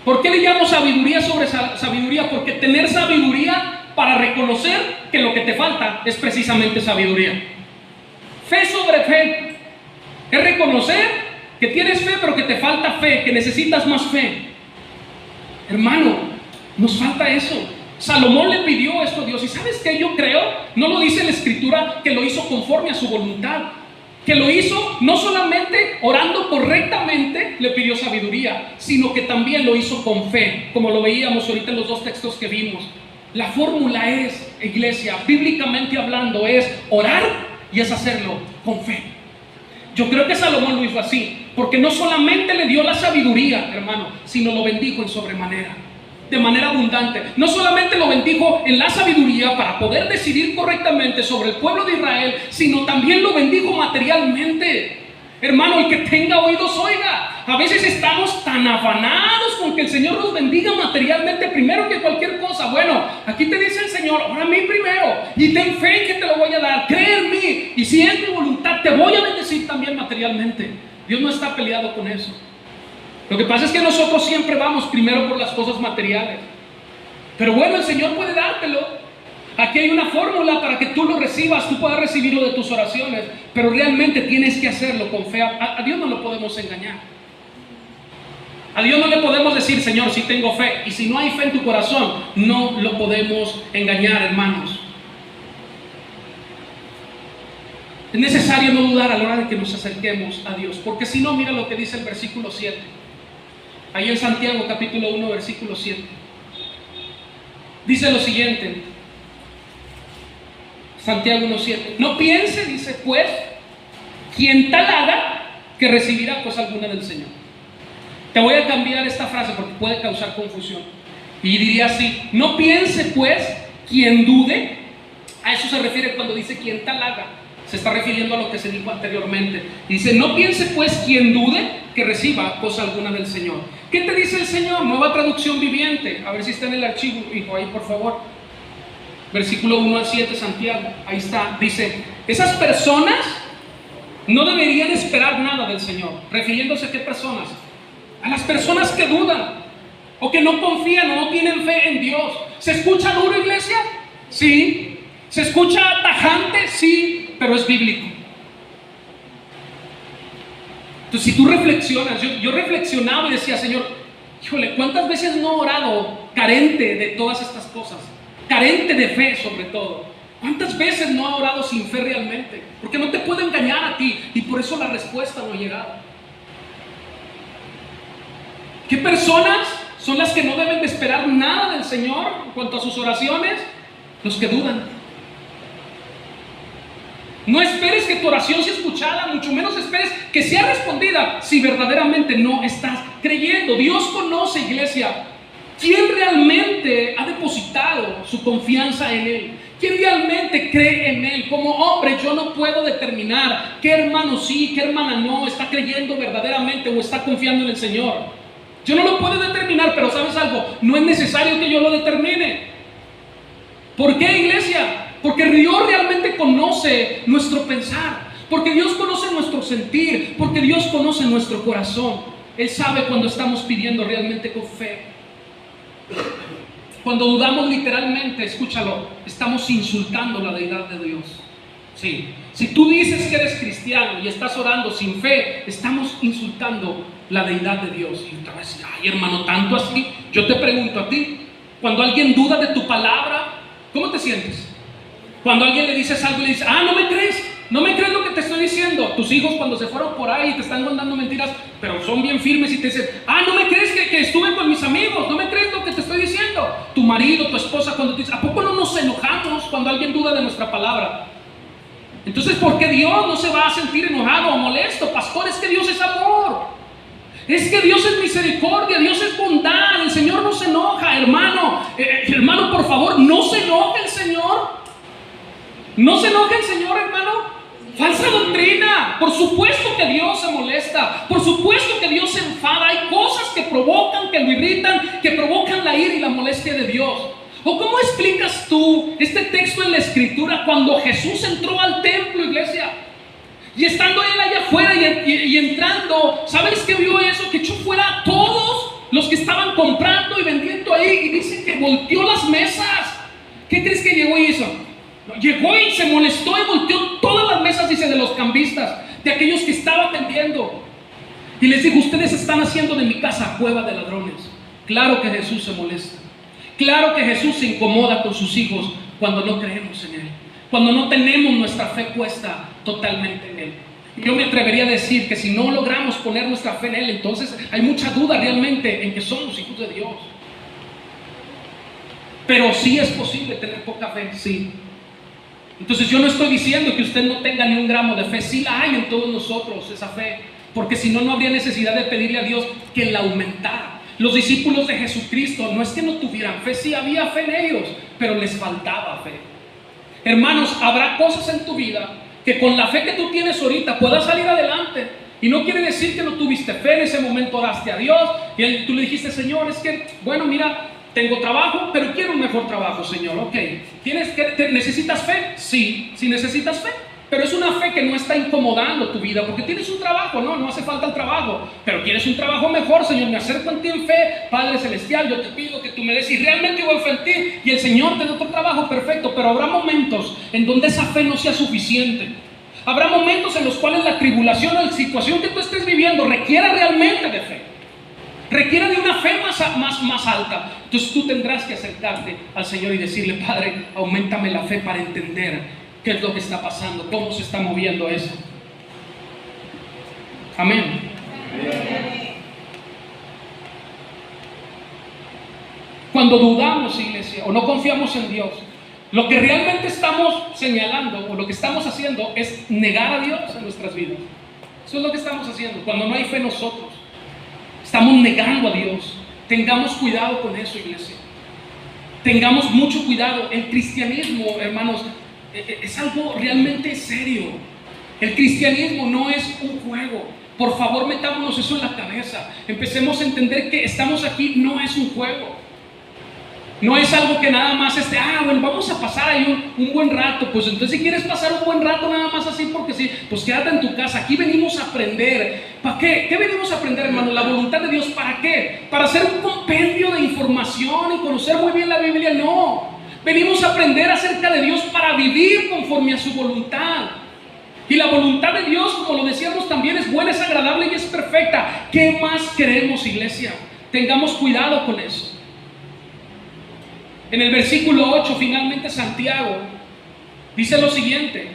¿Por qué le llamo sabiduría sobre sabiduría? Porque tener sabiduría para reconocer que lo que te falta es precisamente sabiduría. Fe sobre fe es reconocer que tienes fe, pero que te falta fe, que necesitas más fe. Hermano, nos falta eso. Salomón le pidió esto a Dios. ¿Y sabes qué? Yo creo, no lo dice la Escritura, que lo hizo conforme a su voluntad, que lo hizo no solamente orando correctamente, le pidió sabiduría, sino que también lo hizo con fe, como lo veíamos ahorita en los dos textos que vimos. La fórmula es, iglesia, bíblicamente hablando, es orar y es hacerlo con fe. Yo creo que Salomón lo hizo así, porque no solamente le dio la sabiduría, hermano, sino lo bendijo en sobremanera, de manera abundante. No solamente lo bendijo en la sabiduría para poder decidir correctamente sobre el pueblo de Israel, sino también lo bendijo materialmente. Hermano, el que tenga oídos oiga. A veces estamos tan afanados con que el Señor nos bendiga materialmente primero que cualquier cosa. Bueno, aquí te dice el Señor, ora a mí primero y ten fe en que te lo voy a dar. Cree en mí y si es mi voluntad te voy a bendecir también materialmente. Dios no está peleado con eso. Lo que pasa es que nosotros siempre vamos primero por las cosas materiales. Pero bueno, el Señor puede dártelo. Aquí hay una fórmula para que tú lo recibas, tú puedas recibirlo de tus oraciones, pero realmente tienes que hacerlo con fe. A Dios no lo podemos engañar. A Dios no le podemos decir, Señor, sí tengo fe. Y si no hay fe en tu corazón, no lo podemos engañar, hermanos. Es necesario no dudar a la hora de que nos acerquemos a Dios. Porque si no, mira lo que dice el versículo 7. Ahí en Santiago capítulo 1, versículo 7. Dice lo siguiente. Santiago 1:7. No piense, dice, pues, quien tal haga, que recibirá cosa alguna del Señor. Te voy a cambiar esta frase porque puede causar confusión. Y diría así: no piense, pues, quien dude. A eso se refiere cuando dice quien tal haga. Se está refiriendo a lo que se dijo anteriormente. Dice: no piense, pues, quien dude, que reciba cosa alguna del Señor. ¿Qué te dice el Señor? Nueva traducción viviente. A ver si está en el archivo, hijo, ahí por favor. Versículo 1 al 7, Santiago. Ahí está. Dice: esas personas no deberían esperar nada del Señor. ¿Refiriéndose a qué personas? A las personas que dudan, o que no confían, o no tienen fe en Dios. ¿Se escucha duro, iglesia? Sí. ¿Se escucha tajante? Sí, pero es bíblico. Entonces, si tú reflexionas, yo reflexionaba y decía: Señor, híjole, ¿cuántas veces no he orado carente de todas estas cosas? Carente de fe, sobre todo. ¿Cuántas veces no he orado sin fe realmente? Porque no te puedo engañar a ti, y por eso la respuesta no ha llegado. ¿Qué personas son las que no deben de esperar nada del Señor en cuanto a sus oraciones? Los que dudan. No esperes que tu oración sea escuchada, mucho menos esperes que sea respondida si verdaderamente no estás creyendo. Dios conoce, iglesia, quién realmente ha depositado su confianza en Él. ¿Quién realmente cree en Él? Como hombre, yo no puedo determinar qué hermano sí, qué hermana no está creyendo verdaderamente o está confiando en el Señor. Yo no lo puedo determinar, pero ¿sabes algo? No es necesario que yo lo determine. ¿Por qué, iglesia? Porque Dios realmente conoce nuestro pensar, porque Dios conoce nuestro sentir, porque Dios conoce nuestro corazón. Él sabe cuando estamos pidiendo realmente con fe. Cuando dudamos literalmente, escúchalo, estamos insultando la deidad de Dios. Sí. Si tú dices que eres cristiano y estás orando sin fe, estamos insultando la deidad de Dios. Y te vas a decir: ay, hermano, tanto así. Yo te pregunto a ti, cuando alguien duda de tu palabra, ¿cómo te sientes? Cuando a alguien le dices algo y le dices: ah, no me crees lo que te estoy diciendo. Tus hijos, cuando se fueron por ahí y te están contando mentiras, pero son bien firmes y te dicen: ah, no me crees que estuve con mis amigos, no me crees lo que te estoy diciendo. Tu marido, tu esposa, cuando te dice: ¿a poco no nos enojamos cuando alguien duda de nuestra palabra? Entonces, ¿por qué Dios no se va a sentir enojado o molesto? Pastor, es que Dios es amor. Es que Dios es misericordia, Dios es bondad. El Señor no se enoja, hermano. Hermano, por favor, no se enoje el Señor. No se enoje el Señor, hermano. Falsa doctrina. Por supuesto que Dios se molesta. Por supuesto que Dios se enfada. Hay cosas que provocan, que lo irritan, que provocan la ira y la molestia de Dios. ¿O cómo explicas tú este texto en la Escritura cuando Jesús entró al templo, iglesia? Y estando Él allá afuera y entrando, ¿sabes qué vio eso? Que echó fuera a todos los que estaban comprando y vendiendo ahí. Y dice que volteó las mesas. ¿Qué crees que llegó y hizo? Llegó y se molestó y volteó todas las mesas, dice, de los cambistas, de aquellos que estaban vendiendo. Y les dijo: ustedes están haciendo de mi casa cueva de ladrones. Claro que Jesús se molesta. Claro que Jesús se incomoda con sus hijos cuando no creemos en Él, cuando no tenemos nuestra fe puesta totalmente en Él. Yo me atrevería a decir que si no logramos poner nuestra fe en Él, entonces hay mucha duda realmente en que somos hijos de Dios. Pero sí es posible tener poca fe, sí. Entonces yo no estoy diciendo que usted no tenga ni un gramo de fe. Sí la hay en todos nosotros, esa fe, porque si no, no habría necesidad de pedirle a Dios que la aumentara. Los discípulos de Jesucristo no es que no tuvieran fe, sí había fe en ellos, pero les faltaba fe. Hermanos, habrá cosas en tu vida que con la fe que tú tienes ahorita puedas salir adelante. Y no quiere decir que no tuviste fe, en ese momento oraste a Dios y tú le dijiste: Señor, es que, bueno, mira, tengo trabajo, pero quiero un mejor trabajo, Señor. Ok, ¿necesitas fe? Sí, sí necesitas fe. Pero es una fe que no está incomodando tu vida, porque tienes un trabajo, no hace falta el trabajo, pero quieres un trabajo mejor. Señor, me acerco a ti en fe, Padre Celestial, yo te pido que tú me des, y realmente voy a fe en ti, y el Señor te da otro trabajo, perfecto. Pero habrá momentos en donde esa fe no sea suficiente. Habrá momentos en los cuales la tribulación o la situación que tú estés viviendo requiera realmente de fe. requiere de una fe más alta. Entonces tú tendrás que acercarte al Señor y decirle: Padre, auméntame la fe para entender qué es lo que está pasando, cómo se está moviendo eso. Amén. Cuando dudamos, iglesia, o no confiamos en Dios, lo que realmente estamos señalando o lo que estamos haciendo es negar a Dios en nuestras vidas. Eso es lo que estamos haciendo. Cuando no hay fe en nosotros, estamos negando a Dios. Tengamos cuidado con eso, iglesia. Tengamos mucho cuidado. El cristianismo, hermanos, es algo realmente serio. El cristianismo no es un juego. Por favor, metámonos eso en la cabeza. Empecemos a entender que estamos aquí, no es un juego. No es algo que nada más bueno, vamos a pasar ahí un buen rato. Pues entonces, si quieres pasar un buen rato nada más así porque sí, pues quédate en tu casa. Aquí venimos a aprender. ¿Para qué? ¿Qué venimos a aprender, hermano? La voluntad de Dios. ¿Para qué? ¿Para hacer un compendio de información y conocer muy bien la Biblia? No. Venimos a aprender acerca de Dios para vivir conforme a su voluntad. Y la voluntad de Dios, como lo decíamos también, es buena, es agradable y es perfecta. ¿Qué más queremos, iglesia? Tengamos cuidado con eso. En el versículo 8, finalmente Santiago dice lo siguiente: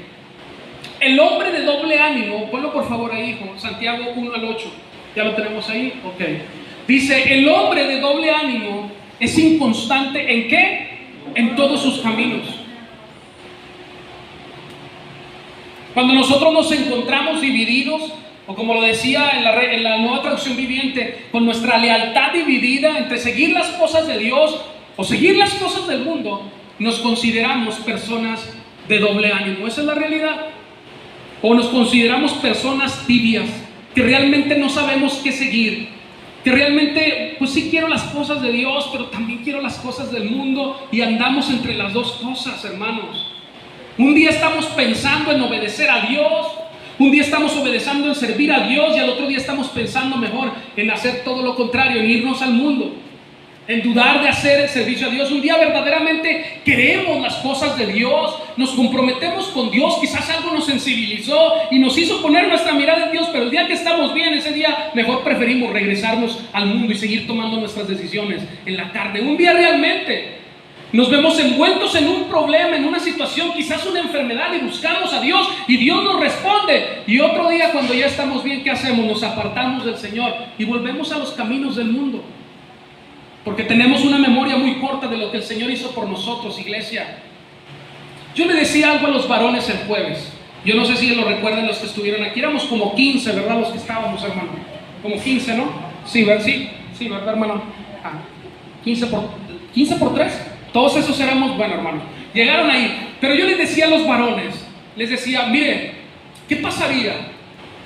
el hombre de doble ánimo, ponlo por favor ahí, hijo, Santiago 1 al 8, ¿ya lo tenemos ahí? Ok. Dice: el hombre de doble ánimo es inconstante, ¿en qué? En todos sus caminos. Cuando nosotros nos encontramos divididos, o como lo decía en la Nueva Traducción Viviente, con nuestra lealtad dividida entre seguir las cosas de Dios o seguir las cosas del mundo, nos consideramos personas de doble ánimo. Esa es la realidad. O nos consideramos personas tibias, que realmente no sabemos qué seguir, que realmente, pues sí quiero las cosas de Dios, pero también quiero las cosas del mundo, y andamos entre las dos cosas, hermanos. Un día estamos pensando en obedecer a Dios, un día estamos obedeciendo en servir a Dios, y al otro día estamos pensando mejor en hacer todo lo contrario, en irnos al mundo, en dudar de hacer el servicio a Dios. Un día verdaderamente queremos las cosas de Dios, nos comprometemos con Dios, quizás algo nos sensibilizó y nos hizo poner nuestra mirada en Dios, pero el día que estamos bien, ese día mejor preferimos regresarnos al mundo y seguir tomando nuestras decisiones en la carne. Un día realmente nos vemos envueltos en un problema, en una situación, quizás una enfermedad, y buscamos a Dios y Dios nos responde. Y otro día, cuando ya estamos bien, ¿qué hacemos? Nos apartamos del Señor y volvemos a los caminos del mundo. Porque tenemos una memoria muy corta de lo que el Señor hizo por nosotros, iglesia. Yo le decía algo a los varones el jueves. Yo no sé si lo recuerdan los que estuvieron aquí. Éramos como 15, ¿verdad? Los que estábamos, hermano. Como 15, ¿no? Sí, ¿verdad? Sí, ¿verdad, hermano? 15 por 3. Todos esos éramos, bueno, hermano. Llegaron ahí. Pero yo les decía a los varones, les decía: miren, ¿qué pasaría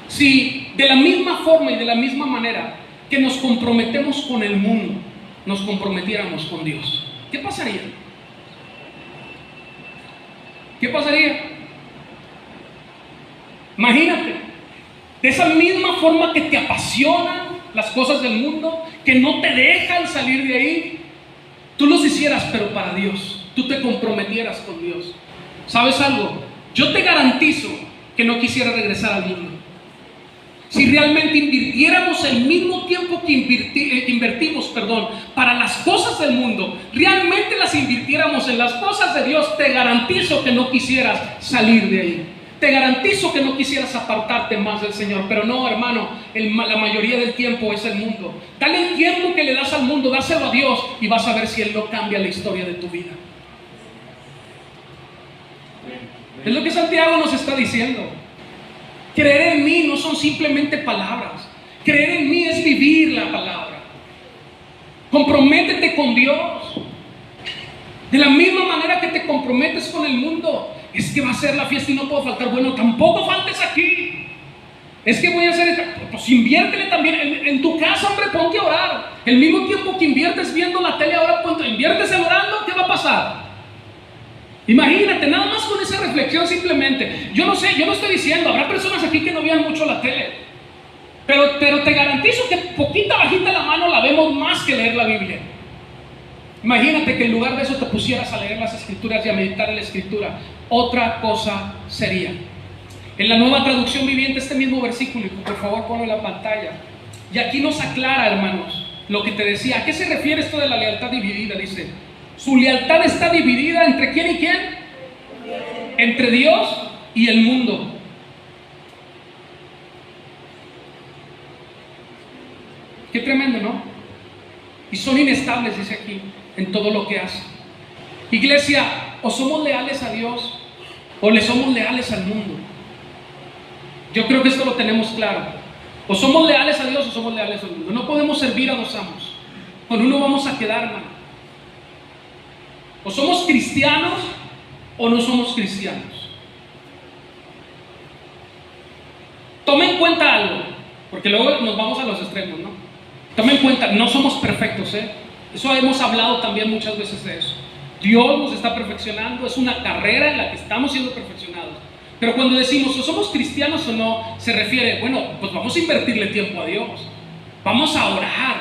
si de la misma forma y de la misma manera que nos comprometemos con el mundo, nos comprometiéramos con Dios? ¿Qué pasaría? ¿Qué pasaría? Imagínate, de esa misma forma que te apasionan las cosas del mundo, que no te dejan salir de ahí, tú los hicieras, pero para Dios. Tú te comprometieras con Dios. ¿Sabes algo? Yo te garantizo que no quisiera regresar al mundo. Si realmente invirtiéramos el mismo tiempo que invertimos para las cosas del mundo, realmente las invirtiéramos en las cosas de Dios, te garantizo que no quisieras salir de ahí. Te garantizo que no quisieras apartarte más del Señor. Pero no, hermano, la mayoría del tiempo es el mundo. Dale el tiempo que le das al mundo, dáselo a Dios, y vas a ver si Él no cambia la historia de tu vida. Es lo que Santiago nos está diciendo. Creer en mí no son simplemente palabras. Creer en mí es vivir la palabra. Comprométete con Dios. De la misma manera que te comprometes con el mundo. Es que va a ser la fiesta y no puedo faltar. Bueno, tampoco faltes aquí. Es que voy a hacer esto. Pues inviértele también en tu casa, hombre, ponte a orar. El mismo tiempo que inviertes viendo la tele ahora, cuando inviertes en orando, ¿qué va a pasar? Imagínate, nada más con esa reflexión simplemente. Yo no sé, yo no estoy diciendo, habrá personas aquí que no vean mucho la tele, pero te garantizo que poquita bajita la mano la vemos más que leer la Biblia. Imagínate que en lugar de eso te pusieras a leer las Escrituras y a meditar en la Escritura. Otra cosa sería. En la Nueva Traducción Viviente, este mismo versículo, por favor ponlo en la pantalla, y aquí nos aclara, hermanos, lo que te decía. ¿A qué se refiere esto de la lealtad dividida? Dice, su lealtad está dividida ¿entre quién y quién? Entre Dios y el mundo. Qué tremendo, ¿no? Y son inestables, dice aquí, en todo lo que hacen. Iglesia, o somos leales a Dios o le somos leales al mundo. Yo creo que esto lo tenemos claro. O somos leales a Dios o somos leales al mundo. No podemos servir a dos amos. Con uno vamos a quedar, hermano. O somos cristianos o no somos cristianos. Tome en cuenta algo, porque luego nos vamos a los extremos, ¿no? Tome en cuenta, no somos perfectos, ¿eh? Eso hemos hablado también muchas veces de eso. Dios nos está perfeccionando, es una carrera en la que estamos siendo perfeccionados. Pero cuando decimos o somos cristianos o no, se refiere, bueno, pues vamos a invertirle tiempo a Dios. Vamos a orar.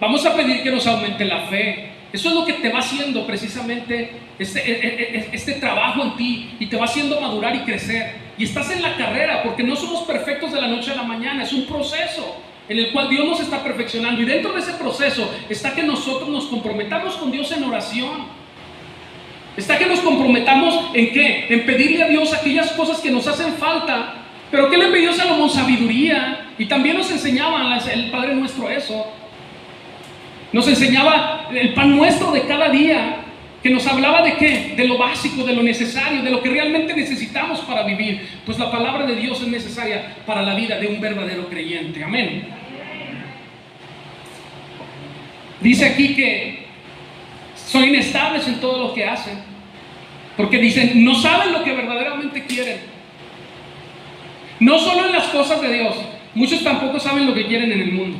Vamos a pedir que nos aumente la fe. Eso es lo que te va haciendo precisamente este trabajo en ti y te va haciendo madurar y crecer. Y estás en la carrera porque no somos perfectos de la noche a la mañana, es un proceso en el cual Dios nos está perfeccionando. Y dentro de ese proceso está que nosotros nos comprometamos con Dios en oración. Está que nos comprometamos ¿en qué? En pedirle a Dios aquellas cosas que nos hacen falta. Pero ¿qué le pidió Salomón? Sabiduría. Y también nos enseñaba el Padre Nuestro eso. Nos enseñaba el pan nuestro de cada día, que nos hablaba de qué, de lo básico, de lo necesario, de lo que realmente necesitamos para vivir. Pues la palabra de Dios es necesaria para la vida de un verdadero creyente. Amén. Dice aquí que son inestables en todo lo que hacen, porque dicen, no saben lo que verdaderamente quieren. No solo en las cosas de Dios, muchos tampoco saben lo que quieren en el mundo.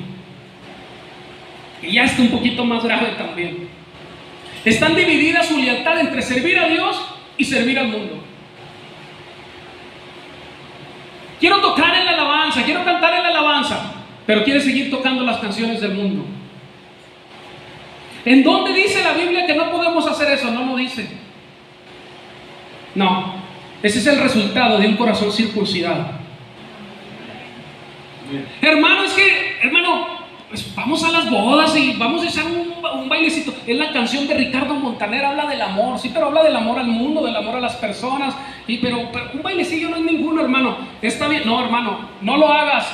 Y ya está un poquito más grave también. Están divididas su lealtad entre servir a Dios y servir al mundo. Quiero tocar en la alabanza, quiero cantar en la alabanza, pero quiere seguir tocando las canciones del mundo. ¿En dónde dice la Biblia que no podemos hacer eso? No lo dice. No, ese es el resultado de un corazón circuncidado. Hermano, pues vamos a las bodas y vamos a echar un bailecito. Es la canción de Ricardo Montaner, habla del amor, sí, pero habla del amor al mundo, del amor a las personas. Pero un bailecillo no es ninguno, hermano. Está bien, no, hermano, no lo hagas.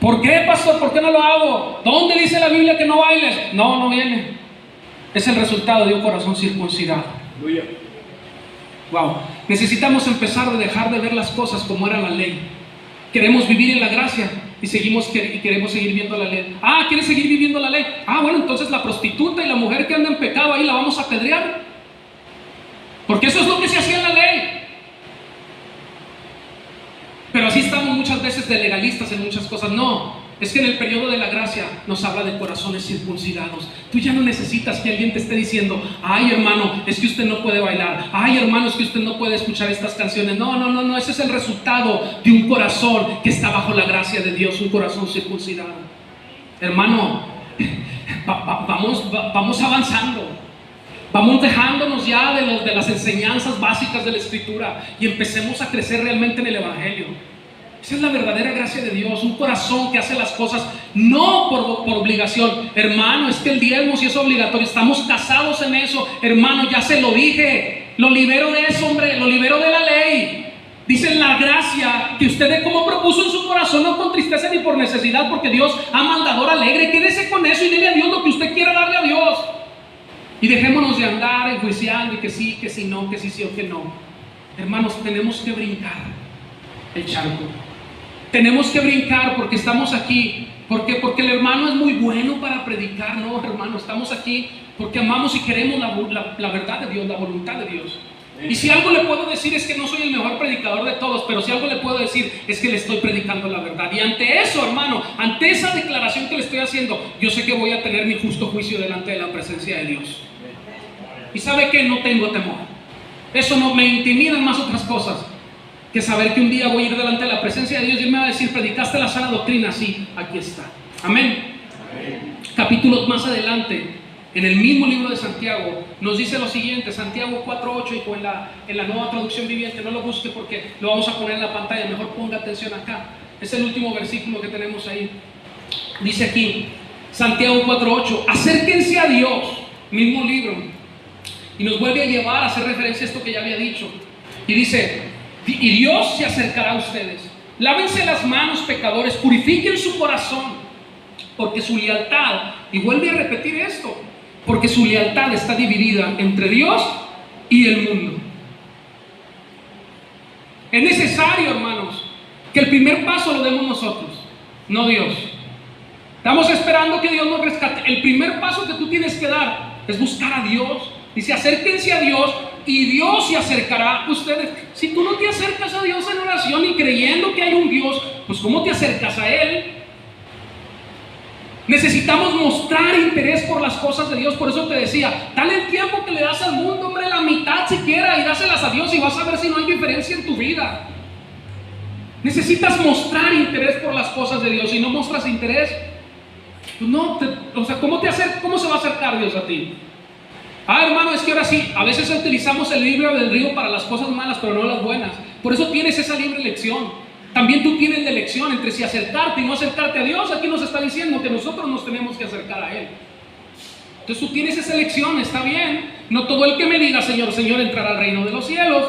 ¿Por qué, pastor? ¿Por qué no lo hago? ¿Dónde dice la Biblia que no bailes? No viene. Es el resultado de un corazón circuncidado. Wow. Necesitamos empezar a dejar de ver las cosas como era la ley. Queremos vivir en la gracia y queremos seguir viendo la ley. ¿Quieres seguir viviendo la ley? Bueno, entonces la prostituta y la mujer que anda en pecado ahí la vamos a apedrear. Porque eso es lo que se hacía en la ley. Pero así estamos muchas veces de legalistas en muchas cosas. No, es que en el periodo de la gracia nos habla de corazones circuncidados. Tú ya no necesitas que alguien te esté diciendo, ay hermano, es que usted no puede bailar, ay hermano, es que usted no puede escuchar estas canciones. No, ese es el resultado de un corazón que está bajo la gracia de Dios, un corazón circuncidado. Hermano, vamos avanzando. Vamos dejándonos ya de las enseñanzas básicas de la Escritura y empecemos a crecer realmente en el Evangelio. Esa es la verdadera gracia de Dios, un corazón que hace las cosas no por obligación. Hermano, es que el diezmo sí es obligatorio, estamos casados en eso. Hermano, ya se lo dije, lo libero de eso, hombre, lo libero de la ley. Dice la gracia que usted dé como propuso en su corazón, no con tristeza ni por necesidad, porque Dios ama al dador alegre. Quédese con eso y dele a Dios lo que usted quiera darle a Dios. Y dejémonos de andar enjuiciando y que sí no, que sí o que no. Hermanos, tenemos que brincar el charco. Tenemos que brincar porque estamos aquí. Porque el hermano es muy bueno para predicar. No, hermano, estamos aquí porque amamos y queremos la verdad de Dios, la voluntad de Dios. Y si algo le puedo decir es que no soy el mejor predicador de todos, pero si algo le puedo decir es que le estoy predicando la verdad. Y ante eso, hermano, ante esa declaración que le estoy haciendo, yo sé que voy a tener mi justo juicio delante de la presencia de Dios. Y ¿sabe qué? No tengo temor. Eso no me intimidan más otras cosas que saber que un día voy a ir delante de la presencia de Dios y Él me va a decir, predicaste la sana doctrina, sí, aquí está. Amén. Capítulos más adelante, en el mismo libro de Santiago, nos dice lo siguiente, Santiago 4:8, y en la Nueva Traducción Viviente, no lo busque porque lo vamos a poner en la pantalla, mejor ponga atención acá. Es el último versículo que tenemos ahí. Dice aquí, Santiago 4:8, acérquense a Dios, mismo libro, y nos vuelve a llevar a hacer referencia a esto que ya había dicho. Y dice, y Dios se acercará a ustedes. Lávense las manos, pecadores, purifiquen su corazón, porque su lealtad, y vuelve a repetir esto, porque su lealtad está dividida entre Dios y el mundo. Es necesario, hermanos, que el primer paso lo demos nosotros, no Dios. Estamos esperando que Dios nos rescate. El primer paso que tú tienes que dar es buscar a Dios. Dice, acérquense a Dios y Dios se acercará a ustedes. Si tú no te acercas a Dios en oración y creyendo que hay un Dios, pues ¿cómo te acercas a Él? Necesitamos mostrar interés por las cosas de Dios. Por eso te decía, dale el tiempo que le das al mundo, hombre, la mitad siquiera, y dáselas a Dios y vas a ver si no hay diferencia en tu vida. Necesitas mostrar interés por las cosas de Dios. Si no muestras interés, pues no, ¿cómo se va a acercar Dios a ti? Hermano, es que ahora sí, a veces utilizamos el libre albedrío para las cosas malas, pero no las buenas. Por eso tienes esa libre elección. También tú tienes la elección entre si acercarte y no acercarte a Dios. Aquí nos está diciendo que nosotros nos tenemos que acercar a Él. Entonces tú tienes esa elección, está bien. No todo el que me diga Señor, Señor entrará al reino de los cielos.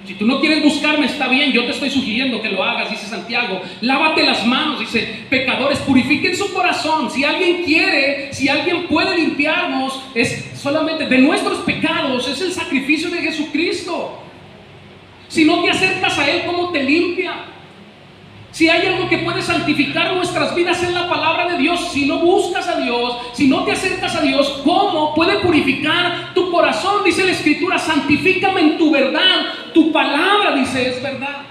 Si tú no quieres buscarme, está bien, yo te estoy sugiriendo que lo hagas, dice Santiago. Lávate las manos, dice, pecadores, purifiquen su corazón. Si alguien quiere, si alguien puede limpiarnos, es solamente de nuestros pecados, es el sacrificio de Jesucristo. Si no te acercas a Él, ¿cómo te limpia? Si hay algo que puede santificar nuestras vidas es la palabra de Dios. Si no buscas a Dios, si no te acercas a Dios, ¿cómo puede purificar tu corazón? Dice la Escritura, santifícame en tu verdad. Tu palabra, dice, es verdad.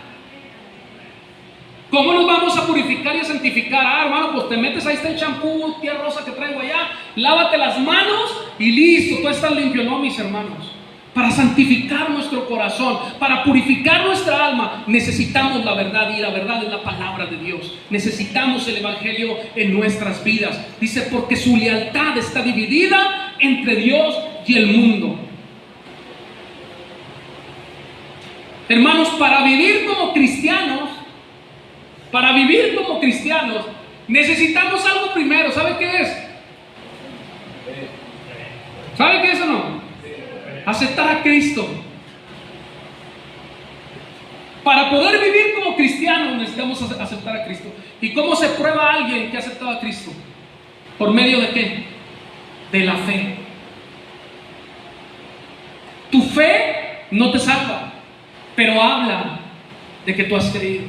¿Cómo nos vamos a purificar y a santificar? Hermano, pues te metes, ahí está el champú, tía rosa que traigo allá, lávate las manos y listo, tú estás limpio. No, mis hermanos. Para santificar nuestro corazón, para purificar nuestra alma, necesitamos la verdad, y la verdad es la palabra de Dios. Necesitamos el Evangelio en nuestras vidas. Dice, porque su lealtad está dividida entre Dios y el mundo. Hermanos, para vivir como cristianos, necesitamos algo primero. ¿Sabe qué es? ¿Sabe qué es o no? Aceptar a Cristo. Para poder vivir como cristianos necesitamos aceptar a Cristo. ¿Y cómo se prueba a alguien que ha aceptado a Cristo? ¿Por medio de qué? De la fe. Tu fe no te salva, pero habla de que tú has creído.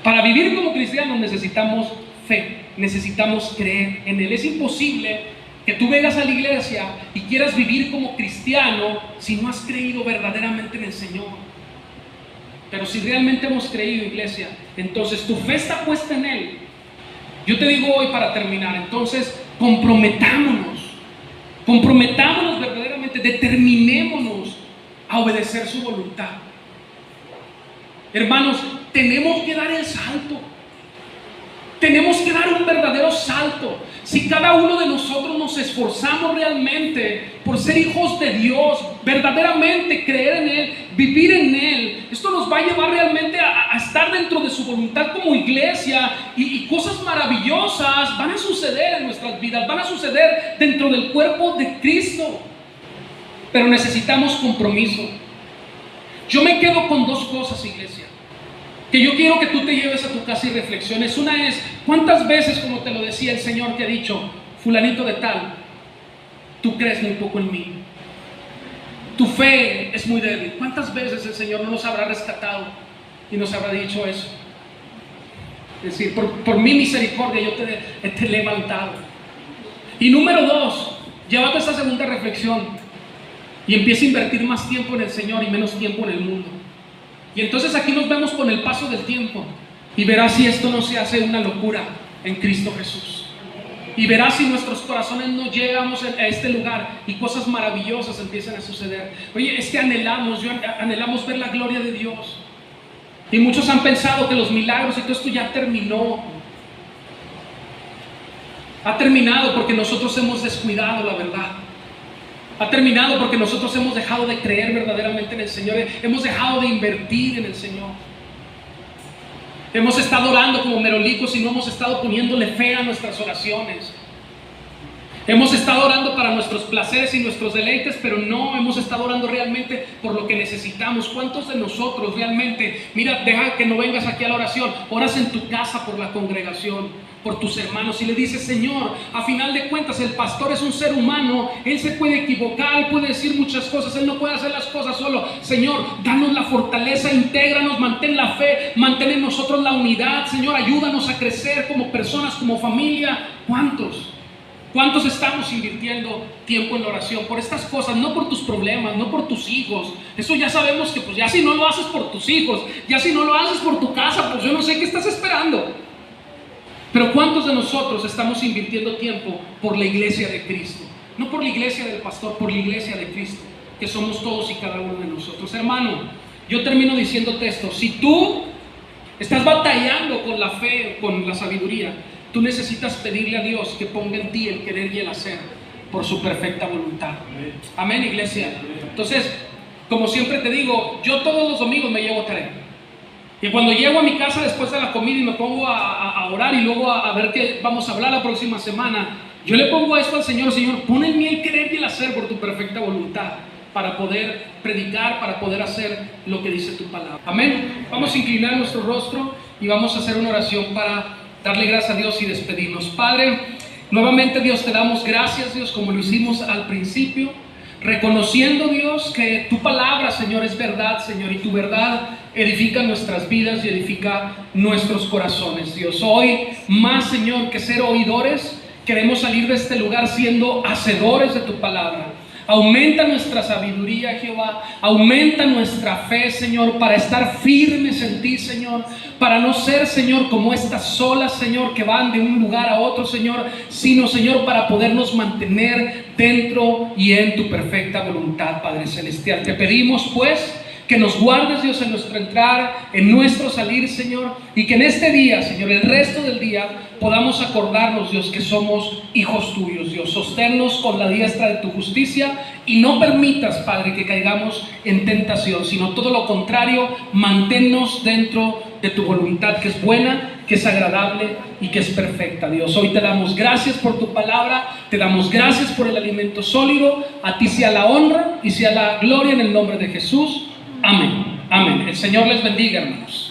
Para vivir como cristianos necesitamos fe, necesitamos creer en Él. Es imposible que tú vengas a la iglesia y quieras vivir como cristiano si no has creído verdaderamente en el Señor. Pero si realmente hemos creído, iglesia, entonces tu fe está puesta en Él. Yo te digo hoy para terminar, entonces comprometámonos verdaderamente, determinémonos a obedecer su voluntad. Hermanos, tenemos que dar el salto. Tenemos que dar un verdadero salto. Si cada uno de nosotros nos esforzamos realmente por ser hijos de Dios, verdaderamente creer en Él, vivir en Él, esto nos va a llevar realmente a estar dentro de su voluntad como iglesia, y cosas maravillosas van a suceder en nuestras vidas, van a suceder dentro del cuerpo de Cristo. Pero necesitamos compromiso. Yo me quedo con dos cosas, iglesia, que yo quiero que tú te lleves a tu casa y reflexiones. Una es, ¿cuántas veces, como te lo decía el Señor, te ha dicho, fulanito de tal, tú crees muy poco en mí? Tu fe es muy débil. ¿Cuántas veces el Señor no nos habrá rescatado y nos habrá dicho eso? Es decir, por mi misericordia yo te he levantado. Y número dos, llévate esta segunda reflexión y empieza a invertir más tiempo en el Señor y menos tiempo en el mundo. Y entonces aquí nos vemos con el paso del tiempo y verás si esto no se hace una locura en Cristo Jesús. Y verás si nuestros corazones no llegamos a este lugar y cosas maravillosas empiezan a suceder. Oye, es que anhelamos ver la gloria de Dios. Y muchos han pensado que los milagros y todo esto ya terminó. Ha terminado porque nosotros hemos descuidado la verdad. Ha terminado porque nosotros hemos dejado de creer verdaderamente en el Señor. Hemos dejado de invertir en el Señor. Hemos estado orando como merolicos y no hemos estado poniéndole fe a nuestras oraciones. Hemos estado orando para nuestros placeres y nuestros deleites, pero no hemos estado orando realmente por lo que necesitamos. ¿Cuántos de nosotros realmente, mira, deja que no vengas aquí a la oración, oras en tu casa por la congregación, por tus hermanos y le dices: Señor, a final de cuentas el pastor es un ser humano, él se puede equivocar, él puede decir muchas cosas, él no puede hacer las cosas solo. Señor, danos la fortaleza, intégranos, mantén la fe, mantén en nosotros la unidad. Señor, ayúdanos a crecer como personas, como familia. ¿Cuántos estamos invirtiendo tiempo en la oración por estas cosas? No por tus problemas, no por tus hijos. Eso ya sabemos que pues ya si no lo haces por tus hijos, ya si no lo haces por tu casa, pues yo no sé qué estás esperando. Pero ¿cuántos de nosotros estamos invirtiendo tiempo por la iglesia de Cristo? No por la iglesia del pastor, por la iglesia de Cristo, que somos todos y cada uno de nosotros. Hermano, yo termino diciéndote esto: si tú estás batallando con la fe, con la sabiduría, tú necesitas pedirle a Dios que ponga en ti el querer y el hacer por su perfecta voluntad. Amén, iglesia. Entonces, como siempre te digo, yo todos los domingos me llevo tarea. Y cuando llego a mi casa después de la comida y me pongo a orar y luego a ver qué vamos a hablar la próxima semana, yo le pongo esto al Señor: Señor, pon en mí el querer y el hacer por tu perfecta voluntad, para poder predicar, para poder hacer lo que dice tu palabra. Amén. Vamos a inclinar nuestro rostro y vamos a hacer una oración para darle gracias a Dios y despedirnos. Padre, nuevamente, Dios, te damos gracias, Dios, como lo hicimos al principio, reconociendo, Dios, que tu palabra, Señor, es verdad, Señor, y tu verdad edifica nuestras vidas y edifica nuestros corazones, Dios. Hoy, más, Señor, que ser oidores, queremos salir de este lugar siendo hacedores de tu palabra. Aumenta nuestra sabiduría, Jehová. Aumenta nuestra fe, Señor, para estar firmes en ti, Señor. Para no ser, Señor, como estas olas, Señor, que van de un lugar a otro, Señor. Sino, Señor, para podernos mantener dentro y en tu perfecta voluntad, Padre Celestial. Te pedimos, pues, que nos guardes, Dios, en nuestro entrar, en nuestro salir, Señor, y que en este día, Señor, el resto del día, podamos acordarnos, Dios, que somos hijos tuyos, Dios. Sosténnos con la diestra de tu justicia y no permitas, Padre, que caigamos en tentación, sino todo lo contrario, manténnos dentro de tu voluntad, que es buena, que es agradable y que es perfecta, Dios. Hoy te damos gracias por tu palabra, te damos gracias por el alimento sólido. A ti sea la honra y sea la gloria en el nombre de Jesús. Amén. Amén. El Señor les bendiga, hermanos.